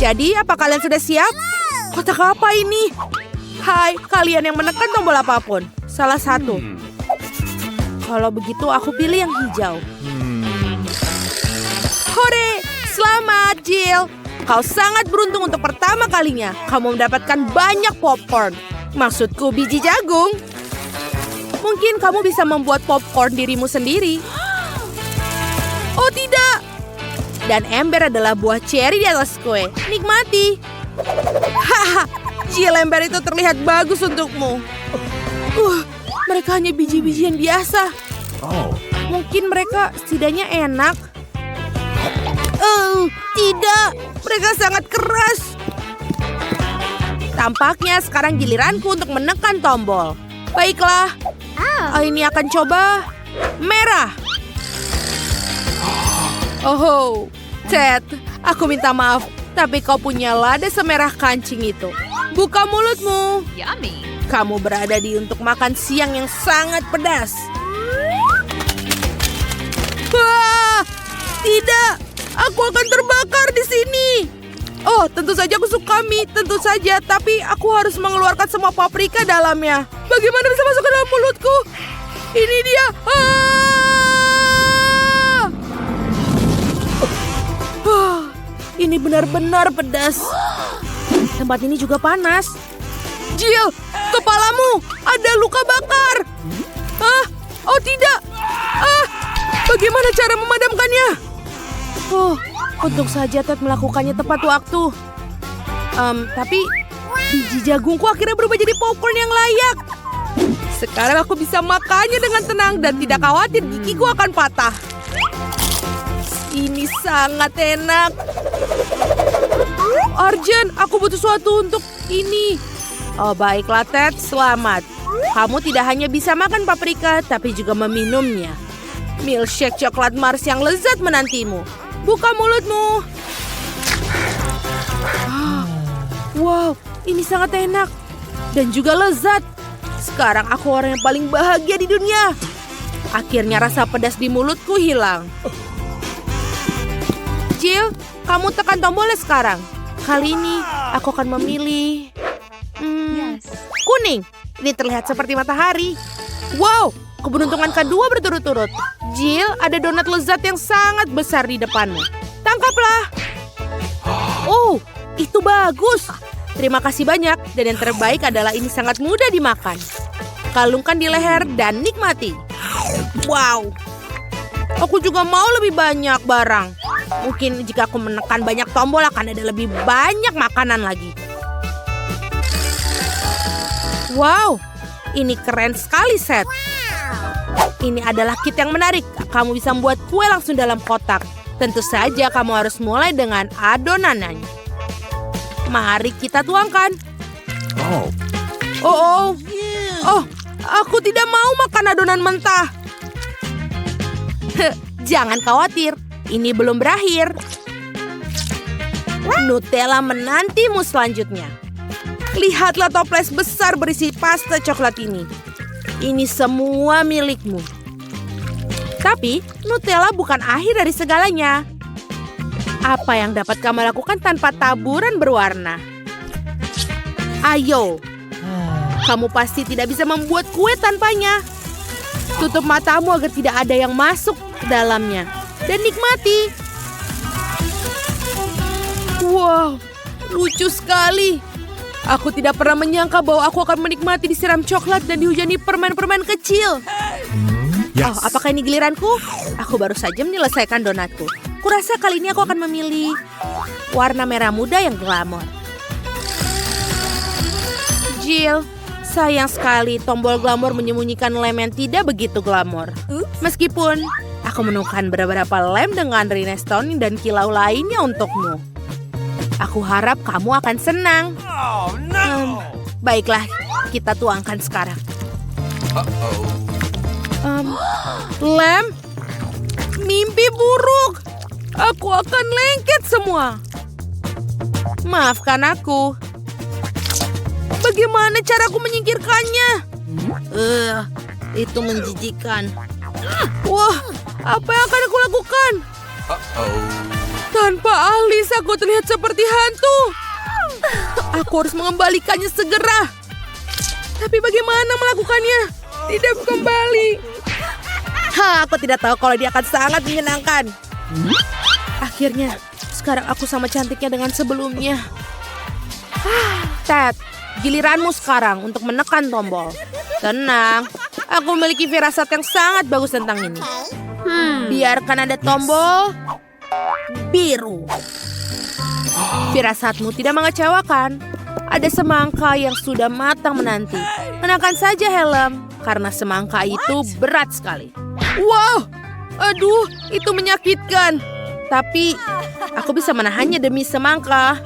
Jadi, apa kalian sudah siap? Kotak apa ini? Hai, kalian yang menekan tombol apapun. Salah satu. Kalau begitu, aku pilih yang hijau. Hore! Selamat, Jill. Kau sangat beruntung untuk pertama kalinya. Kamu mendapatkan banyak popcorn. Maksudku biji jagung. Mungkin kamu bisa membuat popcorn dirimu sendiri. Oh tidak! Dan ember adalah buah ceri di atas kue. Nikmati. Haha, Jill, ember itu terlihat bagus untukmu. Mereka hanya biji-bijian biasa. Mungkin mereka setidaknya enak. Tidak. Mereka sangat keras. Tampaknya sekarang giliranku untuk menekan tombol. Baiklah. Ini akan coba merah. Oh, Ted, aku minta maaf. Tapi kau punya lada semerah kancing itu. Buka mulutmu. Yummy. Kamu berada di untuk makan siang yang sangat pedas. Wah, tidak. Aku akan terbakar di sini. Oh, tentu saja aku suka mie, tentu saja. Tapi aku harus mengeluarkan semua paprika dalamnya. Bagaimana bisa masuk ke dalam mulutku? Ini dia. Ini benar-benar pedas. Tempat ini juga panas. Jill, kepalamu ada luka bakar. Oh tidak. Bagaimana cara memadamkannya? Oh, untung saja Ted melakukannya tepat waktu. Tapi biji jagungku akhirnya berubah jadi popcorn yang layak. Sekarang aku bisa makannya dengan tenang dan tidak khawatir gigiku akan patah. Ini sangat enak. Arjen, aku butuh sesuatu untuk ini. Oh, baiklah Ted, selamat. Kamu tidak hanya bisa makan paprika, tapi juga meminumnya. Milkshake coklat Mars yang lezat menantimu. Buka mulutmu. Wow, ini sangat enak. Dan juga lezat. Sekarang aku orang yang paling bahagia di dunia. Akhirnya rasa pedas di mulutku hilang. Jill, kamu tekan tombolnya sekarang. Kali ini aku akan memilih kuning. Ini terlihat seperti matahari. Wow, keberuntungan kedua berturut-turut. Jill, ada donat lezat yang sangat besar di depanmu. Tangkaplah. Oh, itu bagus. Terima kasih banyak. Dan yang terbaik adalah ini sangat mudah dimakan. Kalungkan di leher dan nikmati. Wow. Aku juga mau lebih banyak barang. Mungkin jika aku menekan banyak tombol akan ada lebih banyak makanan lagi. Wow, ini keren sekali, Seth. Ini adalah kit yang menarik. Kamu bisa membuat kue langsung dalam kotak. Tentu saja kamu harus mulai dengan adonannya. Mari kita tuangkan. Oh, aku tidak mau makan adonan mentah. Jangan khawatir. Ini belum berakhir. Nutella menantimu selanjutnya. Lihatlah toples besar berisi pasta coklat ini. Ini semua milikmu. Tapi Nutella bukan akhir dari segalanya. Apa yang dapat kamu lakukan tanpa taburan berwarna? Ayo. Kamu pasti tidak bisa membuat kue tanpanya. Tutup matamu agar tidak ada yang masuk ke dalamnya. Dan nikmati. Wow, lucu sekali. Aku tidak pernah menyangka bahwa aku akan menikmati disiram coklat dan dihujani permen-permen kecil. Yes. Oh, apakah ini giliranku? Aku baru saja menyelesaikan donatku. Kurasa kali ini aku akan memilih warna merah muda yang glamor. Jill, sayang sekali tombol glamor menyembunyikan lem yang tidak begitu glamor. Meskipun aku menemukan beberapa lem dengan rhinestone dan kilau lainnya untukmu. Aku harap kamu akan senang. Baiklah, kita tuangkan sekarang. Lem? Mimpi buruk. Aku akan lengket semua. Maafkan aku. Bagaimana caraku menyingkirkannya? Itu menjijikan. Wah, apa yang akan aku lakukan? Tanpa alis, aku terlihat seperti hantu. Aku harus mengembalikannya segera. Tapi bagaimana melakukannya? Tidak kembali. Aku tidak tahu kalau dia akan sangat menyenangkan. Akhirnya, sekarang aku sama cantiknya dengan sebelumnya. Ted, giliranmu sekarang untuk menekan tombol. Tenang, aku memiliki firasat yang sangat bagus tentang ini. Biarkan ada tombol biru. Firasatmu tidak mengecewakan. Ada semangka yang sudah matang menanti. Kenakan saja helm, karena semangka itu berat sekali. Wow, aduh, itu menyakitkan. Tapi, aku bisa menahannya demi semangka.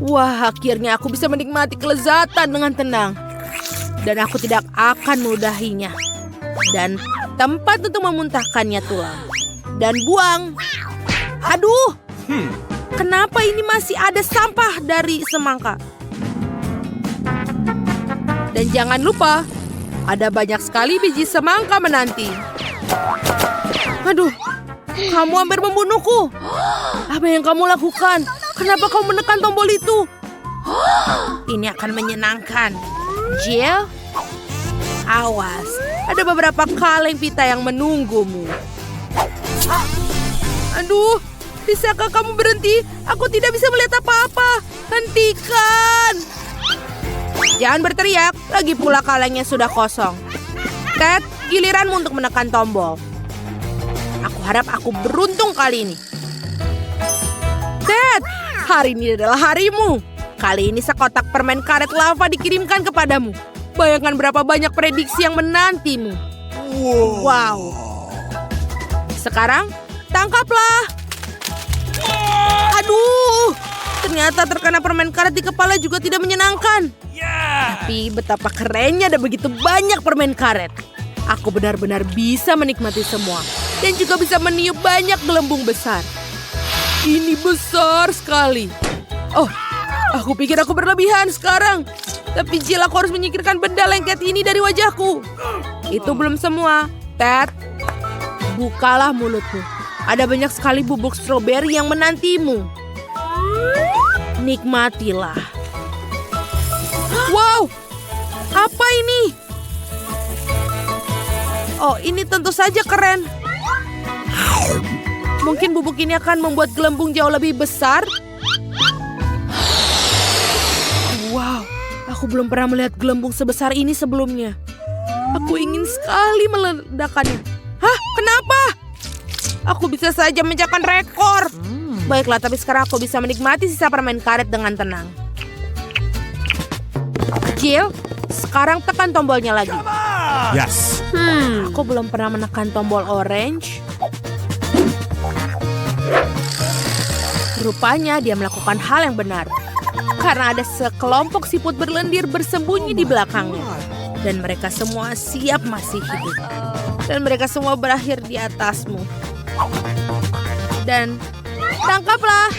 Wah, akhirnya aku bisa menikmati kelezatan dengan tenang. Dan aku tidak akan meludahinya. Dan tempat untuk memuntahkannya tulang. Dan buang. Aduh, kenapa ini masih ada sampah dari semangka? Dan jangan lupa, ada banyak sekali biji semangka menanti. Aduh, kamu hampir membunuhku. Apa yang kamu lakukan? Kenapa kamu menekan tombol itu? Ini akan menyenangkan. Jill, awas. Ada beberapa kaleng pita yang menunggumu. Aduh, bisakah kamu berhenti? Aku tidak bisa melihat apa-apa. Hentikan! Jangan berteriak, lagi pula kalengnya sudah kosong. Ted, giliranmu untuk menekan tombol. Aku harap aku beruntung kali ini. Ted, hari ini adalah harimu. Kali ini sekotak permen karet lava dikirimkan kepadamu. Bayangkan berapa banyak prediksi yang menantimu. Wow. Sekarang, tangkaplah. Aduh, ternyata terkena permen karet di kepala juga tidak menyenangkan. Tapi betapa kerennya ada begitu banyak permen karet. Aku benar-benar bisa menikmati semua. Dan juga bisa meniup banyak gelembung besar. Ini besar sekali. Oh, aku pikir aku berlebihan sekarang. Tapi Jill, aku harus menyingkirkan benda lengket ini dari wajahku. Itu belum semua. Ted, bukalah mulutmu. Ada banyak sekali bubuk stroberi yang menantimu. Nikmatilah. Wow, apa ini? Oh, ini tentu saja keren. Mungkin bubuk ini akan membuat gelembung jauh lebih besar. Wow, aku belum pernah melihat gelembung sebesar ini sebelumnya. Aku ingin sekali meledakannya. Hah, kenapa? Aku bisa saja memecahkan rekor. Baiklah, tapi sekarang aku bisa menikmati sisa permen karet dengan tenang. Jill, sekarang tekan tombolnya lagi. Yes. Aku belum pernah menekan tombol orange. Rupanya dia melakukan hal yang benar. Karena ada sekelompok siput berlendir bersembunyi di belakangnya. Dan mereka semua siap masih hidup. Dan mereka semua berakhir di atasmu. Dan tangkaplah.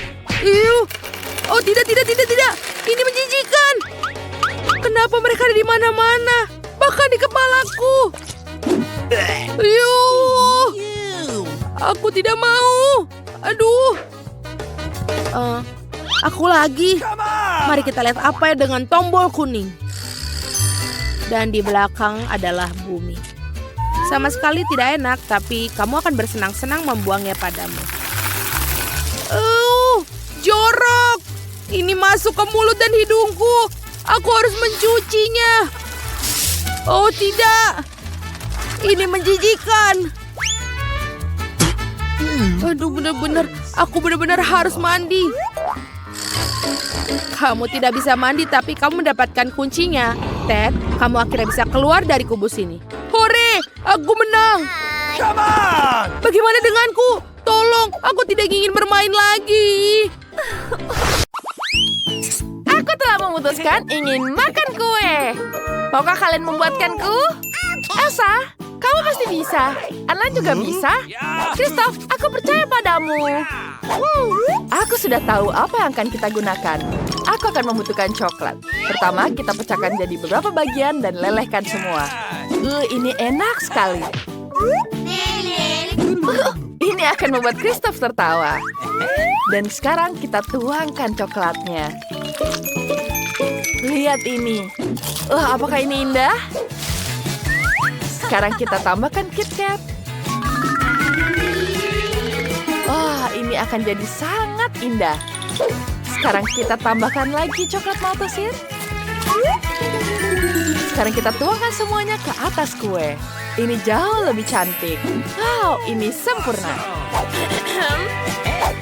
Oh, tidak. Ini menjijikan. Kenapa mereka ada di mana-mana? Bahkan di kepalaku. Aku tidak mau. Aduh. Aku lagi. Mari kita lihat apa ya dengan tombol kuning. Dan di belakang adalah bumi. Sama sekali tidak enak, tapi kamu akan bersenang-senang membuangnya padamu. Jorok. Ini masuk ke mulut dan hidungku. Aku harus mencucinya. Oh tidak. Ini menjijikan. Aduh, aku benar-benar harus mandi. Kamu tidak bisa mandi, tapi kamu mendapatkan kuncinya. Ted, kamu akhirnya bisa keluar dari kubus ini. Hore, aku menang. Come on! Bagaimana denganku? Tolong, aku tidak ingin bermain lagi. Aku telah memutuskan ingin makan kue. Maukah kalian membuatkanku? Elsa, kamu pasti bisa. Anna juga bisa. Christoph, aku percaya padamu. Aku sudah tahu apa yang akan kita gunakan. Aku akan membutuhkan coklat. Pertama, kita pecahkan jadi beberapa bagian dan lelehkan semua. Ini enak sekali. Ini akan membuat Christoph tertawa. Dan sekarang kita tuangkan coklatnya. Lihat ini. Apakah ini indah? Sekarang kita tambahkan KitKat. Ini akan jadi sangat indah. Sekarang kita tambahkan lagi coklat Maltesir. Sekarang kita tuangkan semuanya ke atas kue. Ini jauh lebih cantik. Wow, ini sempurna.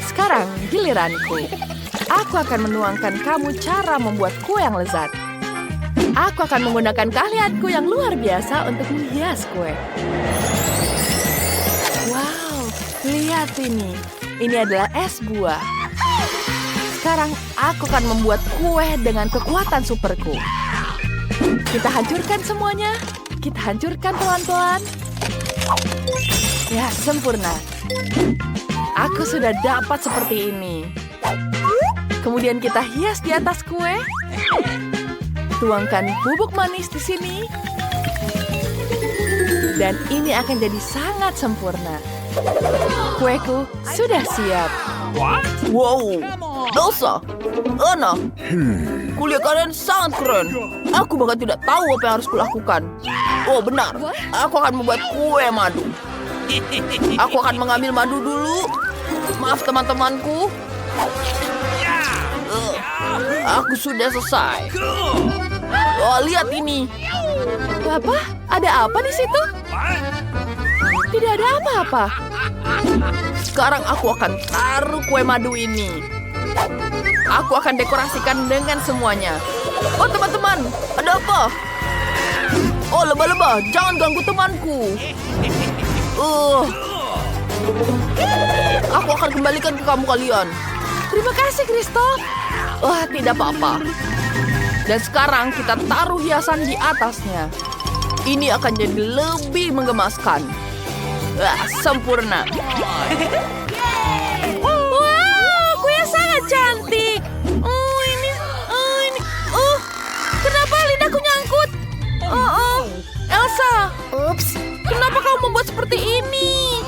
Sekarang giliranku. Aku akan menuangkan kamu cara membuat kue yang lezat. Aku akan menggunakan keahlianku yang luar biasa untuk menghias kue. Wow, lihat ini. Ini adalah es buah. Sekarang aku akan membuat kue dengan kekuatan superku. Kita hancurkan semuanya. Kita hancurkan pelan-pelan. Ya, sempurna. Aku sudah dapat seperti ini. Kemudian kita hias di atas kue. Tuangkan bubuk manis di sini. Dan ini akan jadi sangat sempurna. Kueku sudah siap. Wow, Elsa, Anna, kuliah kalian sangat keren. Aku bahkan tidak tahu apa yang harus kulakukan. Oh benar, aku akan membuat kue madu. Aku akan mengambil madu dulu. Maaf teman-temanku. Aku sudah selesai. Oh lihat ini. Apa? Ada apa di situ? Tidak ada apa-apa. Sekarang aku akan taruh kue madu ini. Aku akan dekorasikan dengan semuanya. Oh teman-teman, ada apa? Oh lebah-lebah, jangan ganggu temanku. Aku akan kembalikan ke kamu kalian. Terima kasih, Kristof. Wah, tidak apa-apa. Dan sekarang kita taruh hiasan di atasnya. Ini akan jadi lebih menggemaskan. Wah, sempurna. Wow, kue sangat cantik. Kenapa lidahku nyangkut? Elsa. Ups. Kenapa kamu membuat seperti ini?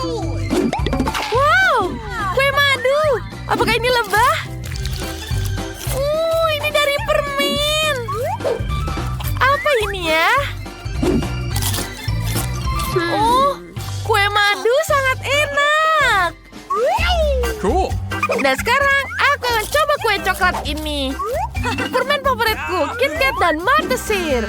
Wow, kue madu. Apakah ini lebah? Ini dari permen. Apa ini ya? Kue madu sangat enak. Cool. Dan sekarang aku akan coba kue coklat ini. Permen favoritku, KitKat dan Maltesir.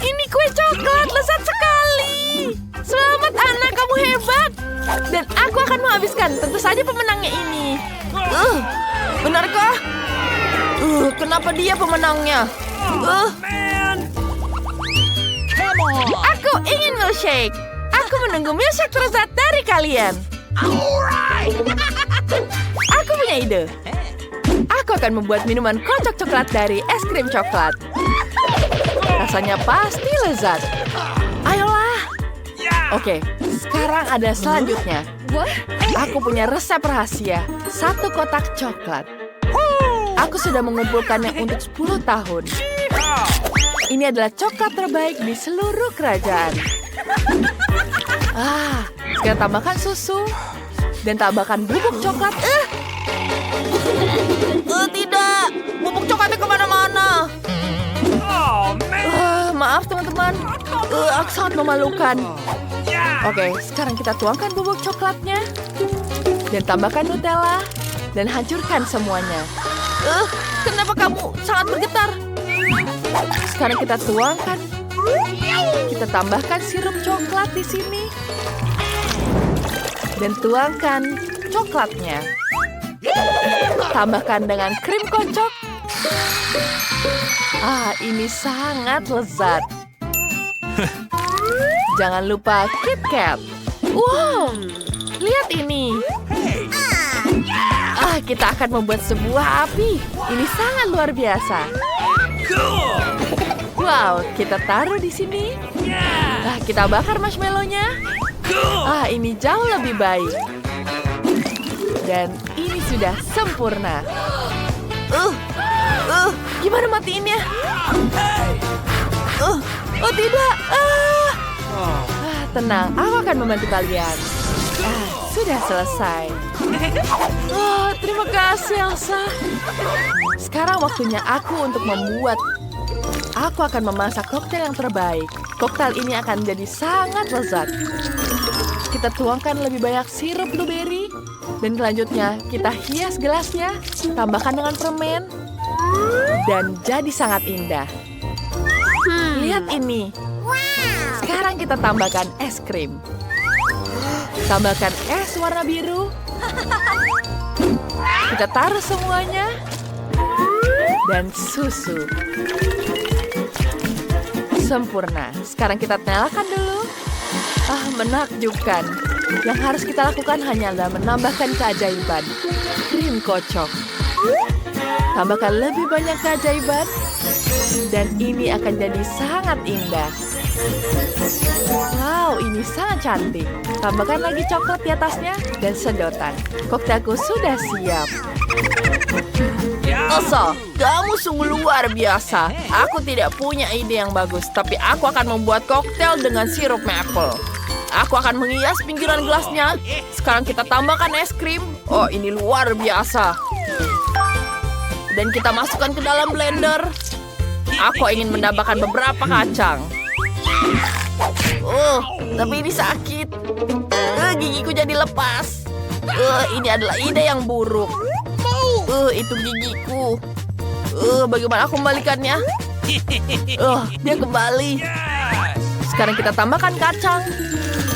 Ini kue coklat lezat sekali. Selamat anak, kamu hebat. Dan aku akan menghabiskan tentu saja pemenangnya ini. Benarkah? Kenapa dia pemenangnya? Aku ingin milkshake. Aku menunggu milkshake terlezat dari kalian. Aku punya ide. Aku akan membuat minuman kocok coklat dari es krim coklat. Rasanya pasti lezat. Ayolah. Oke, sekarang ada selanjutnya. Aku punya resep rahasia. 1 kotak coklat. Aku sudah mengumpulkannya untuk 10 tahun. Ini adalah coklat terbaik di seluruh kerajaan. Sekarang tambahkan susu. Dan tambahkan bubuk coklat. Tidak. Bubuk coklatnya kemana-mana. Maaf teman-teman. Aku sangat memalukan. Oke, sekarang kita tuangkan bubuk coklatnya. Dan tambahkan Nutella. Dan hancurkan semuanya. Kenapa kamu sangat bergetar? Sekarang kita tuangkan. Kita tambahkan sirup coklat di sini. Dan tuangkan coklatnya. Tambahkan dengan krim kocok. Ini sangat lezat. Jangan lupa KitKat. Wow, lihat ini. Kita akan membuat sebuah api. Ini sangat luar biasa. Wow, kita taruh di sini. Kita bakar marshmallow-nya. Ini jauh lebih baik. Dan ini sudah sempurna. Gimana matiinnya? Oh tidak. Tenang, aku akan membantu kalian. sudah selesai. Oh, terima kasih, Elsa. Sekarang waktunya aku untuk membuat. Aku akan memasak koktail yang terbaik. Koktail ini akan menjadi sangat lezat. Kita tuangkan lebih banyak sirup blueberry. Dan selanjutnya kita hias gelasnya, tambahkan dengan permen. Dan jadi sangat indah. Lihat ini. Sekarang kita tambahkan es krim. Tambahkan es warna biru. Kita taruh semuanya. Dan susu. Sempurna. Sekarang kita nyalakan dulu. Menakjubkan. Yang harus kita lakukan hanyalah menambahkan keajaiban. Krim kocok. Tambahkan lebih banyak keajaiban. Dan ini akan jadi sangat indah. Wow, ini sangat cantik. Tambahkan lagi coklat di atasnya dan sedotan. Koktailku sudah siap. Elsa, kamu sungguh luar biasa. Aku tidak punya ide yang bagus, tapi aku akan membuat koktail dengan sirup maple. Aku akan menghias pinggiran gelasnya. Sekarang kita tambahkan es krim. Oh, ini luar biasa. Dan kita masukkan ke dalam blender. Aku ingin menambahkan beberapa kacang. Tapi ini sakit. Gigiku jadi lepas. Ini adalah ide yang buruk. Itu gigiku. Bagaimana aku kembalikannya? Dia kembali. Sekarang kita tambahkan kacang.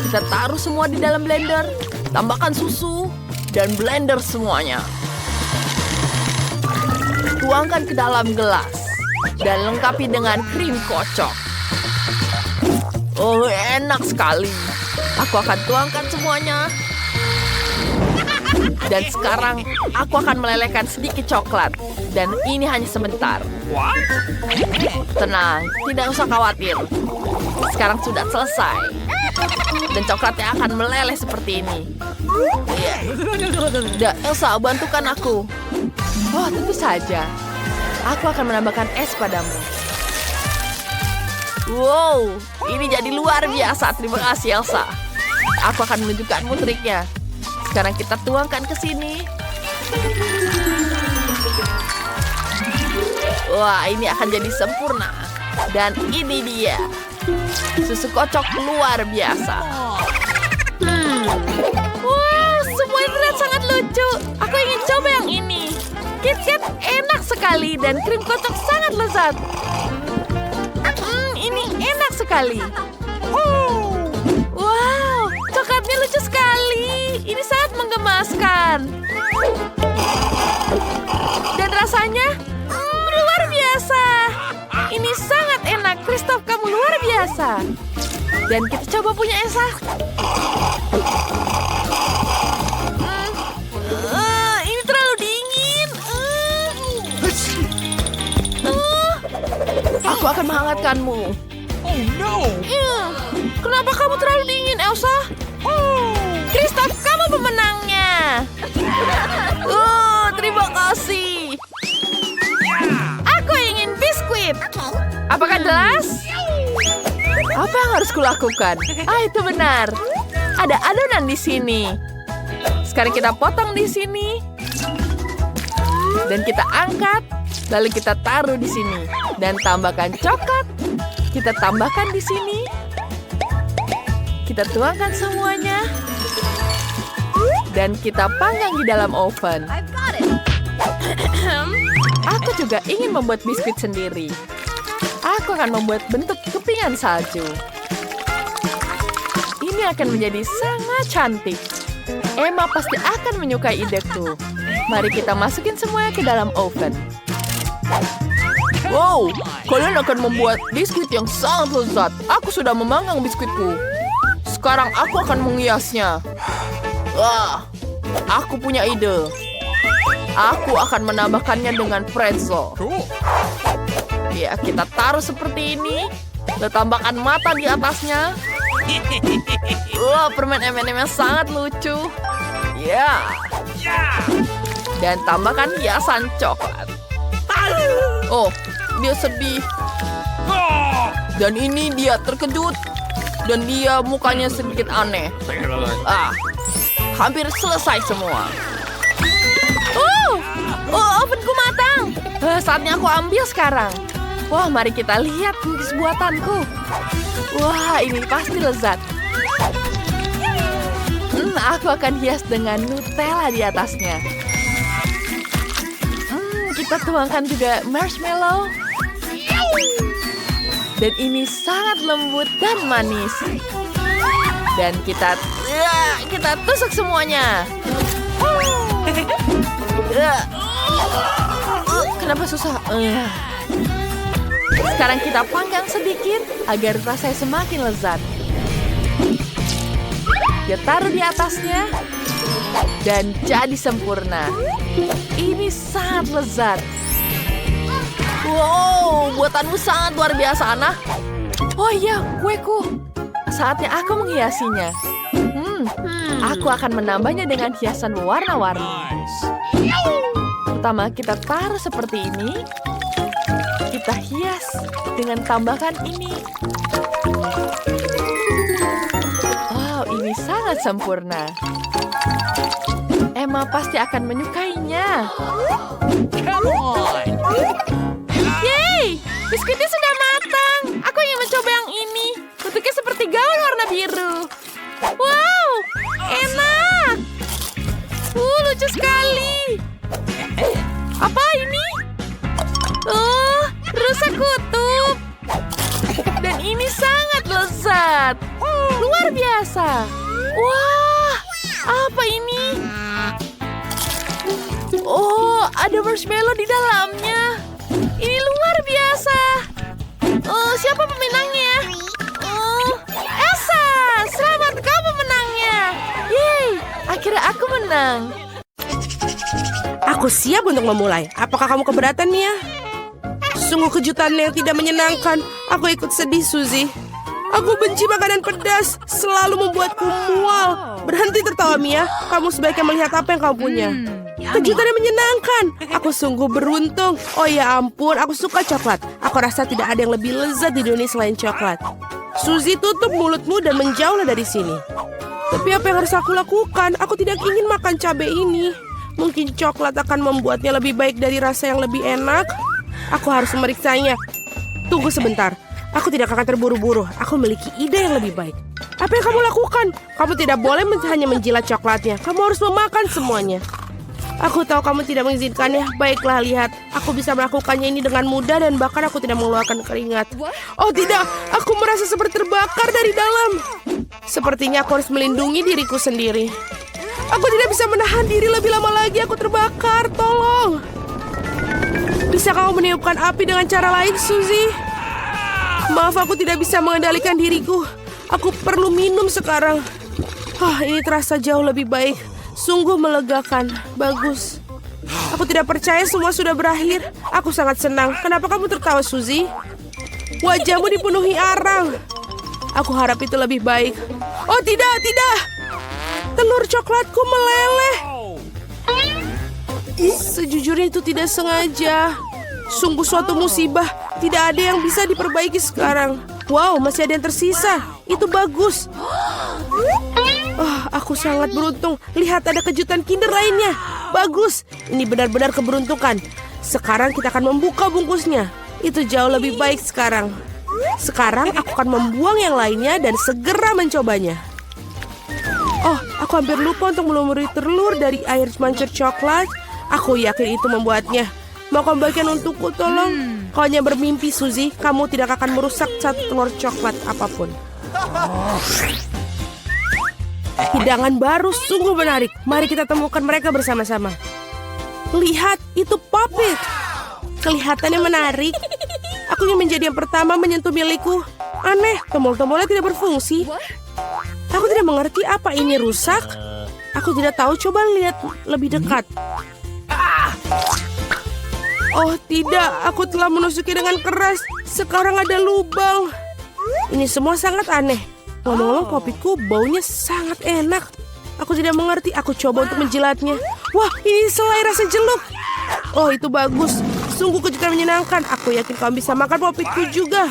Kita taruh semua di dalam blender. Tambahkan susu. Dan blender semuanya. Tuangkan ke dalam gelas. Dan lengkapi dengan krim kocok. Enak sekali. Aku akan tuangkan semuanya. Dan sekarang aku akan melelehkan sedikit coklat. Dan ini hanya sebentar. Tenang, tidak usah khawatir. Sekarang sudah selesai. Dan coklatnya akan meleleh seperti ini. Elsa, bantukan aku. Tentu saja. Aku akan menambahkan es padamu. Wow, ini jadi luar biasa. Terima kasih, Elsa. Aku akan menunjukkanmu triknya. Sekarang kita tuangkan ke sini. Wah, ini akan jadi sempurna. Dan ini dia. Susu kocok luar biasa. Wah, semua ini terlihat sangat lucu. Aku ingin coba yang ini. KitKat enak sekali dan krim kocok sangat lezat. Ini enak sekali. Wow, coklatnya lucu sekali. Ini sangat menggemaskan. Dan rasanya luar biasa. Ini sangat enak. Christoph, kamu luar biasa. Dan kita coba punya Elsa. Ini terlalu dingin. Aku akan menghangatkanmu. Oh no! Kenapa kamu terlalu dingin, Elsa? Christoph, kamu pemenangnya. Terima kasih. Aku ingin biskuit. Apakah jelas? Apa yang harus kulakukan? Itu benar. Ada adonan di sini. Sekarang kita potong di sini. Dan kita angkat. Lalu kita taruh di sini. Dan tambahkan coklat. Kita tambahkan di sini. Kita tuangkan semuanya. Dan kita panggang di dalam oven. Aku juga ingin membuat biskuit sendiri. Aku akan membuat bentuk kepingan salju. Ini akan menjadi sangat cantik. Emma pasti akan menyukai ideku. Mari kita masukin semuanya ke dalam oven. Wow, kalian akan membuat biskuit yang sangat lezat. Aku sudah memanggang biskuitku. Sekarang aku akan menghiasnya. Aku punya ide. Aku akan menambahkannya dengan pretzel. Cool. Ya, kita taruh seperti ini. Lalu tambahkan mata di atasnya. Permen M&M yang sangat lucu. Ya. Dan tambahkan hiasan coklat. Dia sedih. Dan ini dia terkejut. Dan dia mukanya sedikit aneh. hampir selesai semua. Ovenku matang. Saatnya aku ambil sekarang. Wah, mari kita lihat cookies buatanku. Wah, ini pasti lezat. Aku akan hias dengan Nutella di atasnya. Kita tuangkan juga marshmallow. Dan ini sangat lembut dan manis. Dan kita tusuk semuanya. Kenapa susah? Sekarang kita panggang sedikit agar rasanya semakin lezat. Kita taruh di atasnya dan jadi sempurna. Ini sangat lezat. Wow, buatanmu sangat luar biasa, Ana. Oh iya, kueku. Saatnya aku menghiasinya. Aku akan menambahnya dengan hiasan warna-warni. Pertama, kita taruh seperti ini. Kita hias dengan tambahkan ini. Wow, ini sangat sempurna. Emma pasti akan menyukainya. Come on. Yeay, biskuitnya sudah matang. Aku ingin mencoba yang ini. Bentuknya seperti gaun warna biru. Wow, enak. Lucu sekali. Apa ini? Rusa kutub. Dan ini sangat lezat. Luar biasa. Wah, apa ini? Oh, ada marshmallow di dalamnya. Ini luar biasa. Siapa pemenangnya? Elsa, selamat, kau pemenangnya. Yeay, akhirnya aku menang. Aku siap untuk memulai. Apakah kamu keberatan, Mia? Sungguh kejutan yang tidak menyenangkan. Aku ikut sedih, Suzy. Aku benci makanan pedas. Selalu membuatku mual. Berhenti tertawa, Mia. Kamu sebaiknya melihat apa yang kamu punya. Kejutan yang menyenangkan. Aku sungguh beruntung. Oh ya ampun, aku suka coklat. Aku rasa tidak ada yang lebih lezat di dunia selain coklat. Suzy, tutup mulutmu dan menjauhlah dari sini. Tapi apa yang harus aku lakukan? Aku tidak ingin makan cabai ini. Mungkin coklat akan membuatnya lebih baik dari rasa yang lebih enak. Aku harus memeriksanya. Tunggu sebentar. Aku tidak akan terburu-buru. Aku memiliki ide yang lebih baik. Apa yang kamu lakukan? Kamu tidak boleh hanya menjilat coklatnya. Kamu harus memakan semuanya. Aku tahu kamu tidak mengizinkannya. Baiklah, lihat. Aku bisa melakukannya ini dengan mudah dan bahkan aku tidak mengeluarkan keringat. Oh tidak, aku merasa seperti terbakar dari dalam. Sepertinya aku harus melindungi diriku sendiri. Aku tidak bisa menahan diri lebih lama lagi. Aku terbakar, tolong. Bisa kamu meniupkan api dengan cara lain, Suzy? Maaf, aku tidak bisa mengendalikan diriku. Aku perlu minum sekarang. Ini terasa jauh lebih baik. Sungguh melegakan. Bagus. Aku tidak percaya semua sudah berakhir. Aku sangat senang. Kenapa kamu tertawa, Suzy? Wajahmu dipenuhi arang. Aku harap itu lebih baik. Oh tidak, tidak. Telur coklatku meleleh. Sejujurnya itu tidak sengaja. Sungguh suatu musibah. Tidak ada yang bisa diperbaiki sekarang. Wow, masih ada yang tersisa. Itu bagus. Aku sangat beruntung. Lihat, ada kejutan Kinder lainnya. Bagus. Ini benar-benar keberuntungan. Sekarang kita akan membuka bungkusnya. Itu jauh lebih baik sekarang. Sekarang aku akan membuang yang lainnya dan segera mencobanya. Aku hampir lupa untuk melumuri telur dari air mancur coklat. Aku yakin itu membuatnya. Mau kembalikan untukku, tolong. Kau hanya bermimpi, Suzy. Kamu tidak akan merusak satu telur coklat apapun. Hidangan baru sungguh menarik. Mari kita temukan mereka bersama-sama. Lihat, itu puppet. Kelihatannya menarik. Aku ingin menjadi yang pertama menyentuh milikku. Aneh, tombol-tombolnya tidak berfungsi. Aku tidak mengerti apa ini rusak. Aku tidak tahu, coba lihat lebih dekat. Oh tidak, aku telah menusuknya dengan keras. Sekarang ada lubang. Ini semua sangat aneh. Ngomong-ngomong, popitku baunya sangat enak. Aku tidak mengerti, aku coba untuk menjilatnya. Wah, ini selai rasa jeluk. Oh, itu bagus. Sungguh kejutan menyenangkan. Aku yakin kamu bisa makan popitku juga.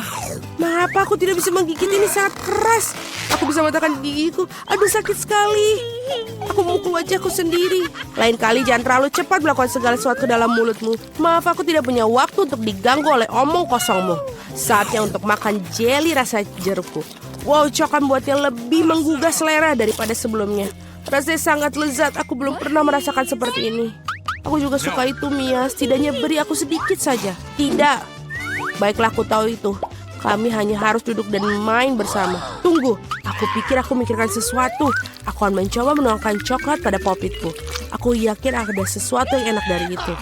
Mengapa aku tidak bisa menggigit ini sangat keras? Aku bisa mematahkan gigiku. Aduh, sakit sekali. Aku memukul wajahku sendiri. Lain kali jangan terlalu cepat melakukan segala sesuatu ke dalam mulutmu. Maaf, aku tidak punya waktu untuk diganggu oleh omong kosongmu. Saatnya untuk makan jeli rasa jerukku. Wow, coklat membuatnya lebih menggugah selera daripada sebelumnya. Rasanya sangat lezat. Aku belum pernah merasakan seperti ini. Aku juga suka itu, Mia. Setidaknya beri aku sedikit saja. Tidak. Baiklah, aku tahu itu. Kami hanya harus duduk dan main bersama. Tunggu, aku pikir aku memikirkan sesuatu. Aku akan mencoba menuangkan coklat pada popitku. Aku yakin ada sesuatu yang enak dari itu.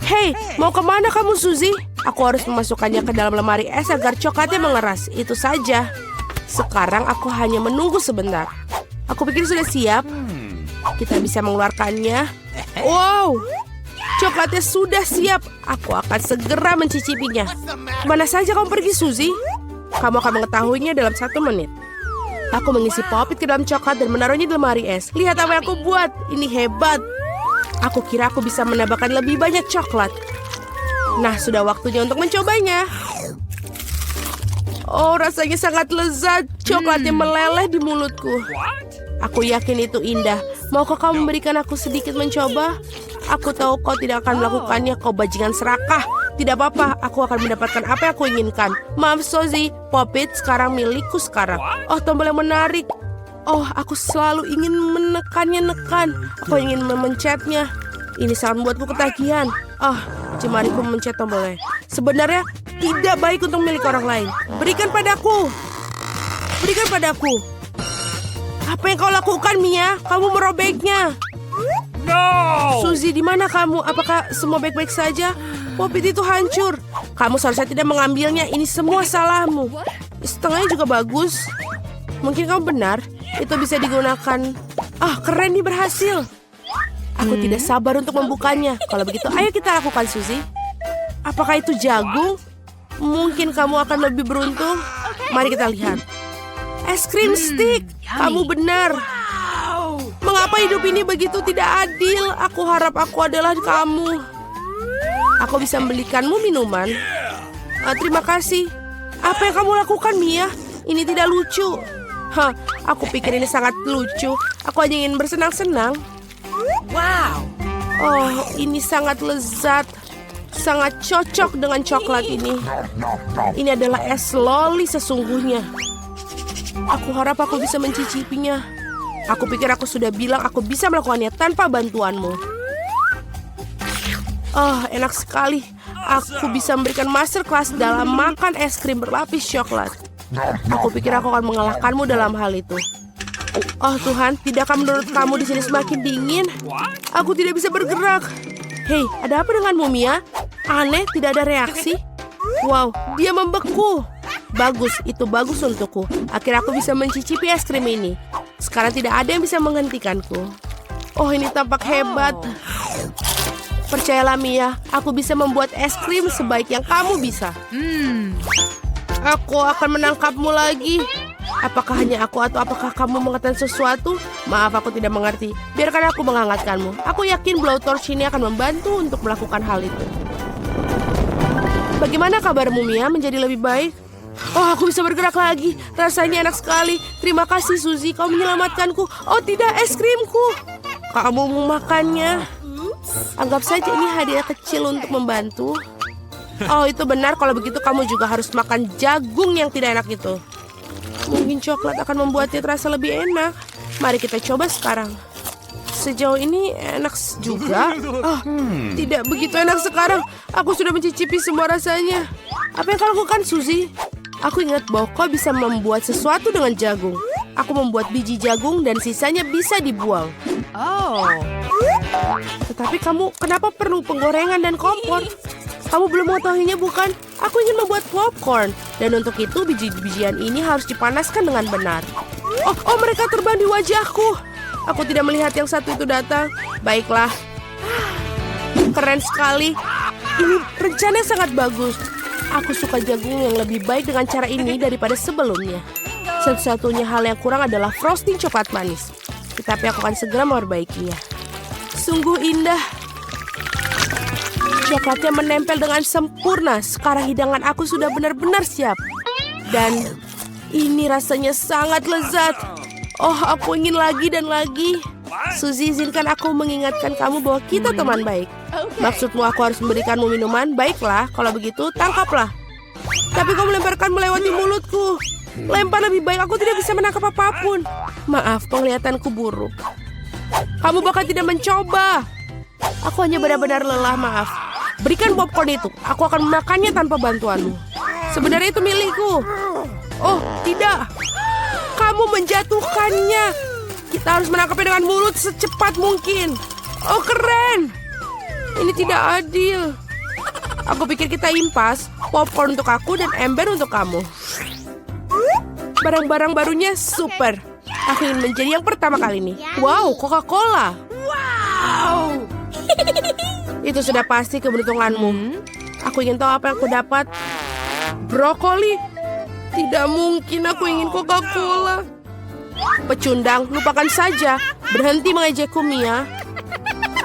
Hei, mau kemana kamu, Suzy? Aku harus memasukkannya ke dalam lemari es agar coklatnya mengeras. Itu saja. Sekarang aku hanya menunggu sebentar. Aku pikir sudah siap. Kita bisa mengeluarkannya. Wow, coklatnya sudah siap. Aku akan segera mencicipinya. Kemana saja kamu pergi, Suzy? Kamu akan mengetahuinya dalam 1 menit. Aku mengisi popit ke dalam coklat dan menaruhnya di lemari es. Lihat apa yang aku buat. Ini hebat. Aku kira aku bisa menambahkan lebih banyak coklat. Nah, sudah waktunya untuk mencobanya. Oh, rasanya sangat lezat. Coklatnya meleleh di mulutku. Aku yakin itu indah. Maukah kamu memberikan aku sedikit mencoba? Aku tahu kau tidak akan melakukannya, kau bajingan serakah. Tidak apa-apa, aku akan mendapatkan apa yang aku inginkan. Maaf, Suzy, popit sekarang milikku sekarang. Oh, tombol yang menarik. Oh, aku selalu ingin menekannya. Aku ingin memencetnya. Ini sangat membuatku ketagihan. Oh, jemariku memencet tombolnya. Sebenarnya tidak baik untuk milik orang lain. Berikan padaku. Berikan padaku. Apa yang kau lakukan, Mia? Kamu merobeknya. No! Suzy, di mana kamu? Apakah semua baik-baik saja? Popit itu hancur. Kamu seharusnya tidak mengambilnya. Ini semua salahmu. Setengahnya juga bagus. Mungkin kamu benar. Itu bisa digunakan. Ah, keren nih, berhasil. Aku tidak sabar untuk membukanya. Kalau begitu, ayo kita lakukan, Suzy. Apakah itu jagung? Mungkin kamu akan lebih beruntung. Mari kita lihat. Es krim stick. Kamu benar. Mengapa hidup ini begitu tidak adil? Aku harap aku adalah kamu. Aku bisa membelikanmu minuman. Terima kasih. Apa yang kamu lakukan, Mia? Ini tidak lucu. Hah, aku pikir ini sangat lucu. Aku hanya ingin bersenang-senang. Wow. Oh, ini sangat lezat. Sangat cocok dengan coklat ini. Ini adalah es loli sesungguhnya. Aku harap aku bisa mencicipinya. Aku pikir aku sudah bilang aku bisa melakukannya tanpa bantuanmu. Oh, enak sekali. Aku bisa memberikan masterclass dalam makan es krim berlapis coklat. Aku pikir aku akan mengalahkanmu dalam hal itu. Oh Tuhan, tidakkah menurut kamu di sini semakin dingin? Aku tidak bisa bergerak. Hei, ada apa denganmu, Mia? Aneh, tidak ada reaksi. Wow, dia membeku. Bagus, itu bagus untukku. Akhirnya aku bisa mencicipi es krim ini. Sekarang tidak ada yang bisa menghentikanku. Oh, ini tampak hebat. Percayalah, Mia, aku bisa membuat es krim sebaik yang kamu bisa. Aku akan menangkapmu lagi. Apakah hanya aku atau apakah kamu mengatakan sesuatu? Maaf, aku tidak mengerti. Biarkan aku menghangatkanmu. Aku yakin blowtorch ini akan membantu untuk melakukan hal itu. Bagaimana kabarmu, Mia? Menjadi lebih baik? Oh, aku bisa bergerak lagi. Rasanya enak sekali. Terima kasih, Suzy. Kau menyelamatkanku. Oh, tidak, es krimku. Kamu mau makannya? Anggap saja ini hadiah kecil untuk membantu. Oh, itu benar. Kalau begitu kamu juga harus makan jagung yang tidak enak itu. Mungkin coklat akan membuatnya terasa lebih enak. Mari kita coba sekarang. Sejauh ini enak juga. Oh, tidak begitu enak sekarang. Aku sudah mencicipi semua rasanya. Apa yang kau lakukan, Suzy? Aku ingat bahwa kau bisa membuat sesuatu dengan jagung. Aku membuat biji jagung dan sisanya bisa dibuang. Oh. Tetapi kamu kenapa perlu penggorengan dan kompor? Kamu belum mengetahuinya, bukan? Aku ingin membuat popcorn. Dan untuk itu biji-bijian ini harus dipanaskan dengan benar. Oh, mereka terbang di wajahku. Aku tidak melihat yang satu itu datang. Baiklah. Keren sekali. Ini rencana sangat bagus. Aku suka jagung yang lebih baik dengan cara ini daripada sebelumnya. Satu-satunya hal yang kurang adalah frosting coklat manis. Tetapi aku akan segera memperbaikinya. Sungguh indah. Coklatnya menempel dengan sempurna. Sekarang hidangan aku sudah benar-benar siap. Dan Ini rasanya sangat lezat. Oh, aku ingin lagi dan lagi. Suzy, izinkan aku mengingatkan kamu bahwa kita teman baik. Maksudmu aku harus memberikanmu minuman? Baiklah, kalau begitu tangkaplah. Tapi kau melemparkan melewati mulutku. Lempar lebih baik, aku tidak bisa menangkap apapun. Maaf, penglihatanku buruk. Kamu bahkan tidak mencoba. Aku hanya benar-benar lelah, maaf. Berikan popcorn itu, aku akan memakannya tanpa bantuanmu. Sebenarnya itu milikku. Oh, tidak. Kamu menjatuhkannya. Kita harus menangkapnya dengan mulut secepat mungkin. Oh, keren. Ini tidak adil. Aku pikir kita impas. Popcorn untuk aku dan ember untuk kamu. Barang-barang barunya super. Aku ingin menjadi yang pertama kali ini. Wow, Coca-Cola. Wow. Itu sudah pasti keberuntunganmu. Aku ingin tahu apa yang aku dapat. Brokoli. Tidak mungkin aku ingin Coca-Cola. Pecundang, lupakan saja. Berhenti mengejekku, Mia.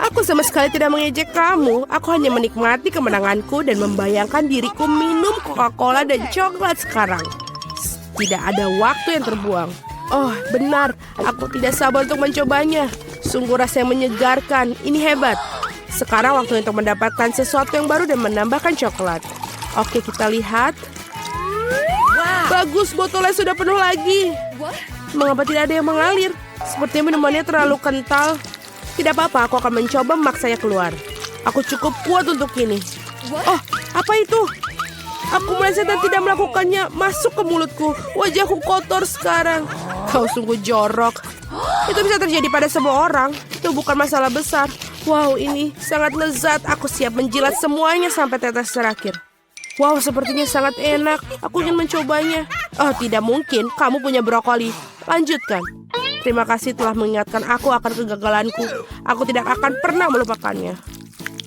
Aku sama sekali tidak mengejek kamu. Aku hanya menikmati kemenanganku dan membayangkan diriku minum Coca-Cola dan coklat sekarang. Tidak ada waktu yang terbuang. Oh, benar. Aku tidak sabar untuk mencobanya. Sungguh rasa yang menyegarkan. Ini hebat. Sekarang waktu untuk mendapatkan sesuatu yang baru dan menambahkan coklat. Oke, kita lihat. Bagus, botolnya sudah penuh lagi. Mengapa tidak ada yang mengalir? Sepertinya minumannya terlalu kental. Tidak apa-apa, aku akan mencoba memaksanya keluar. Aku cukup kuat untuk ini. Oh, apa itu? Aku meleset dan tidak melakukannya. Masuk ke mulutku. Wajahku kotor sekarang. Kau sungguh jorok. Itu bisa terjadi pada semua orang. Itu bukan masalah besar. Wow, ini sangat lezat. Aku siap menjilat semuanya sampai tetes terakhir. Wow, sepertinya sangat enak. Aku ingin mencobanya. Oh, tidak mungkin. Kamu punya brokoli. Lanjutkan. Terima kasih telah mengingatkan aku akan kegagalanku. Aku tidak akan pernah melupakannya.